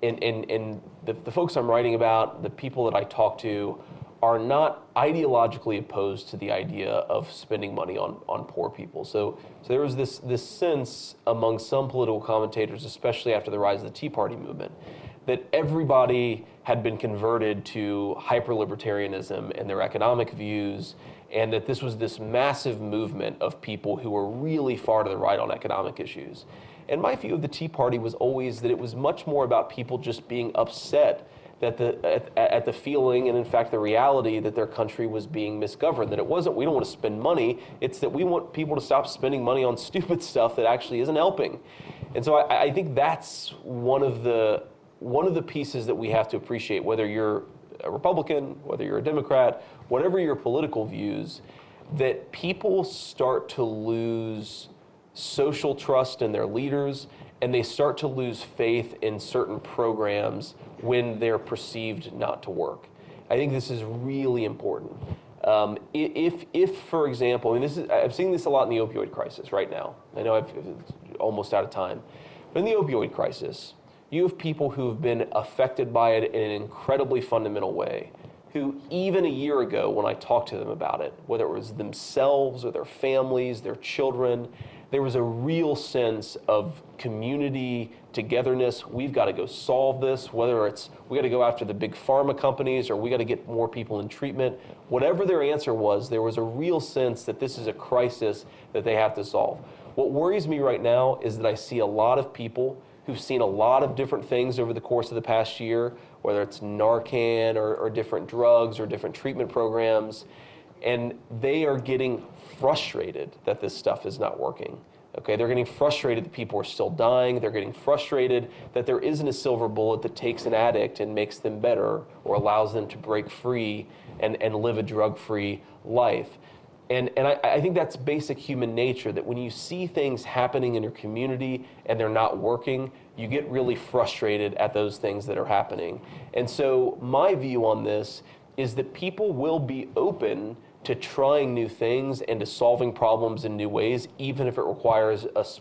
and the folks I'm writing about, the people that I talk to, are not ideologically opposed to the idea of spending money on poor people. So there was this sense among some political commentators, especially after the rise of the Tea Party movement, that everybody had been converted to hyper-libertarianism in their economic views, and that this was this massive movement of people who were really far to the right on economic issues. And my view of the Tea Party was always that it was much more about people just being upset that at the feeling and in fact the reality that their country was being misgoverned, that it wasn't we don't want to spend money, it's that we want people to stop spending money on stupid stuff that actually isn't helping. And so I think that's one of the pieces that we have to appreciate, whether you're a Republican, whether you're a Democrat, whatever your political views, that people start to lose social trust in their leaders and they start to lose faith in certain programs when they're perceived not to work. I think this is really important. If for example, I'm seeing this a lot in the opioid crisis right now. I know I'm almost out of time. But in the opioid crisis, you have people who have been affected by it in an incredibly fundamental way, who even a year ago when I talked to them about it, whether it was themselves or their families, their children, there was a real sense of community, togetherness. We've got to go solve this, whether it's we got to go after the big pharma companies or we got to get more people in treatment. Whatever their answer was, there was a real sense that this is a crisis that they have to solve. What worries me right now is that I see a lot of people who've seen a lot of different things over the course of the past year, whether it's Narcan or different drugs or different treatment programs, and they are getting frustrated that this stuff is not working. Okay, they're getting frustrated that people are still dying. They're getting frustrated that there isn't a silver bullet that takes an addict and makes them better or allows them to break free and live a drug-free life. And I think that's basic human nature, that when you see things happening in your community and they're not working, you get really frustrated at those things that are happening. And so my view on this is that people will be open to trying new things and to solving problems in new ways, even if it requires us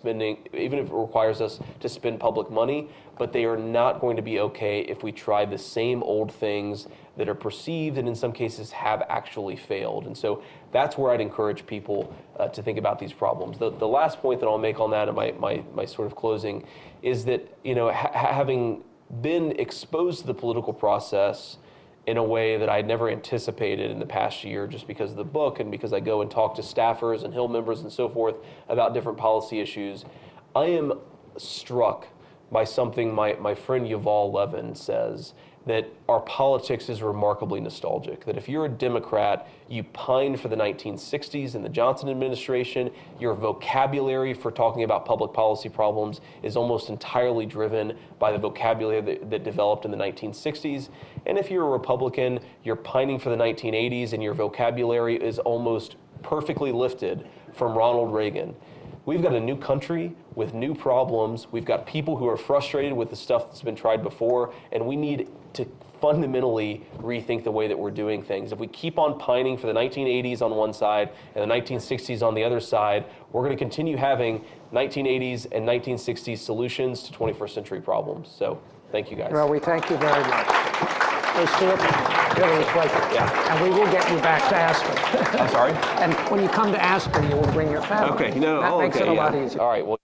to spend public money, but they are not going to be okay if we try the same old things that are perceived and in some cases have actually failed. And so that's where I'd encourage people to think about these problems. The last point that I'll make on that, and my sort of closing, is that, you know, having been exposed to the political process in a way that I'd never anticipated in the past year, just because of the book and because I go and talk to staffers and Hill members and so forth about different policy issues, I am struck by something my friend Yuval Levin says, that our politics is remarkably nostalgic, that if you're a Democrat, you pine for the 1960s and the Johnson administration. Your vocabulary for talking about public policy problems is almost entirely driven by the vocabulary that developed in the 1960s. And if you're a Republican, you're pining for the 1980s and your vocabulary is almost perfectly lifted from Ronald Reagan. We've got a new country with new problems. We've got people who are frustrated with the stuff that's been tried before, and we need to fundamentally rethink the way that we're doing things. If we keep on pining for the 1980s on one side and the 1960s on the other side, we're going to continue having 1980s and 1960s solutions to 21st century problems. So thank you guys. Well, we thank you very much. Hey, Stuart, really a pleasure. Yeah. And we will get you back to Aspen. I'm sorry? And when you come to Aspen, you will bring your family. Okay. No. That makes it a lot yeah. easier. All right. Well.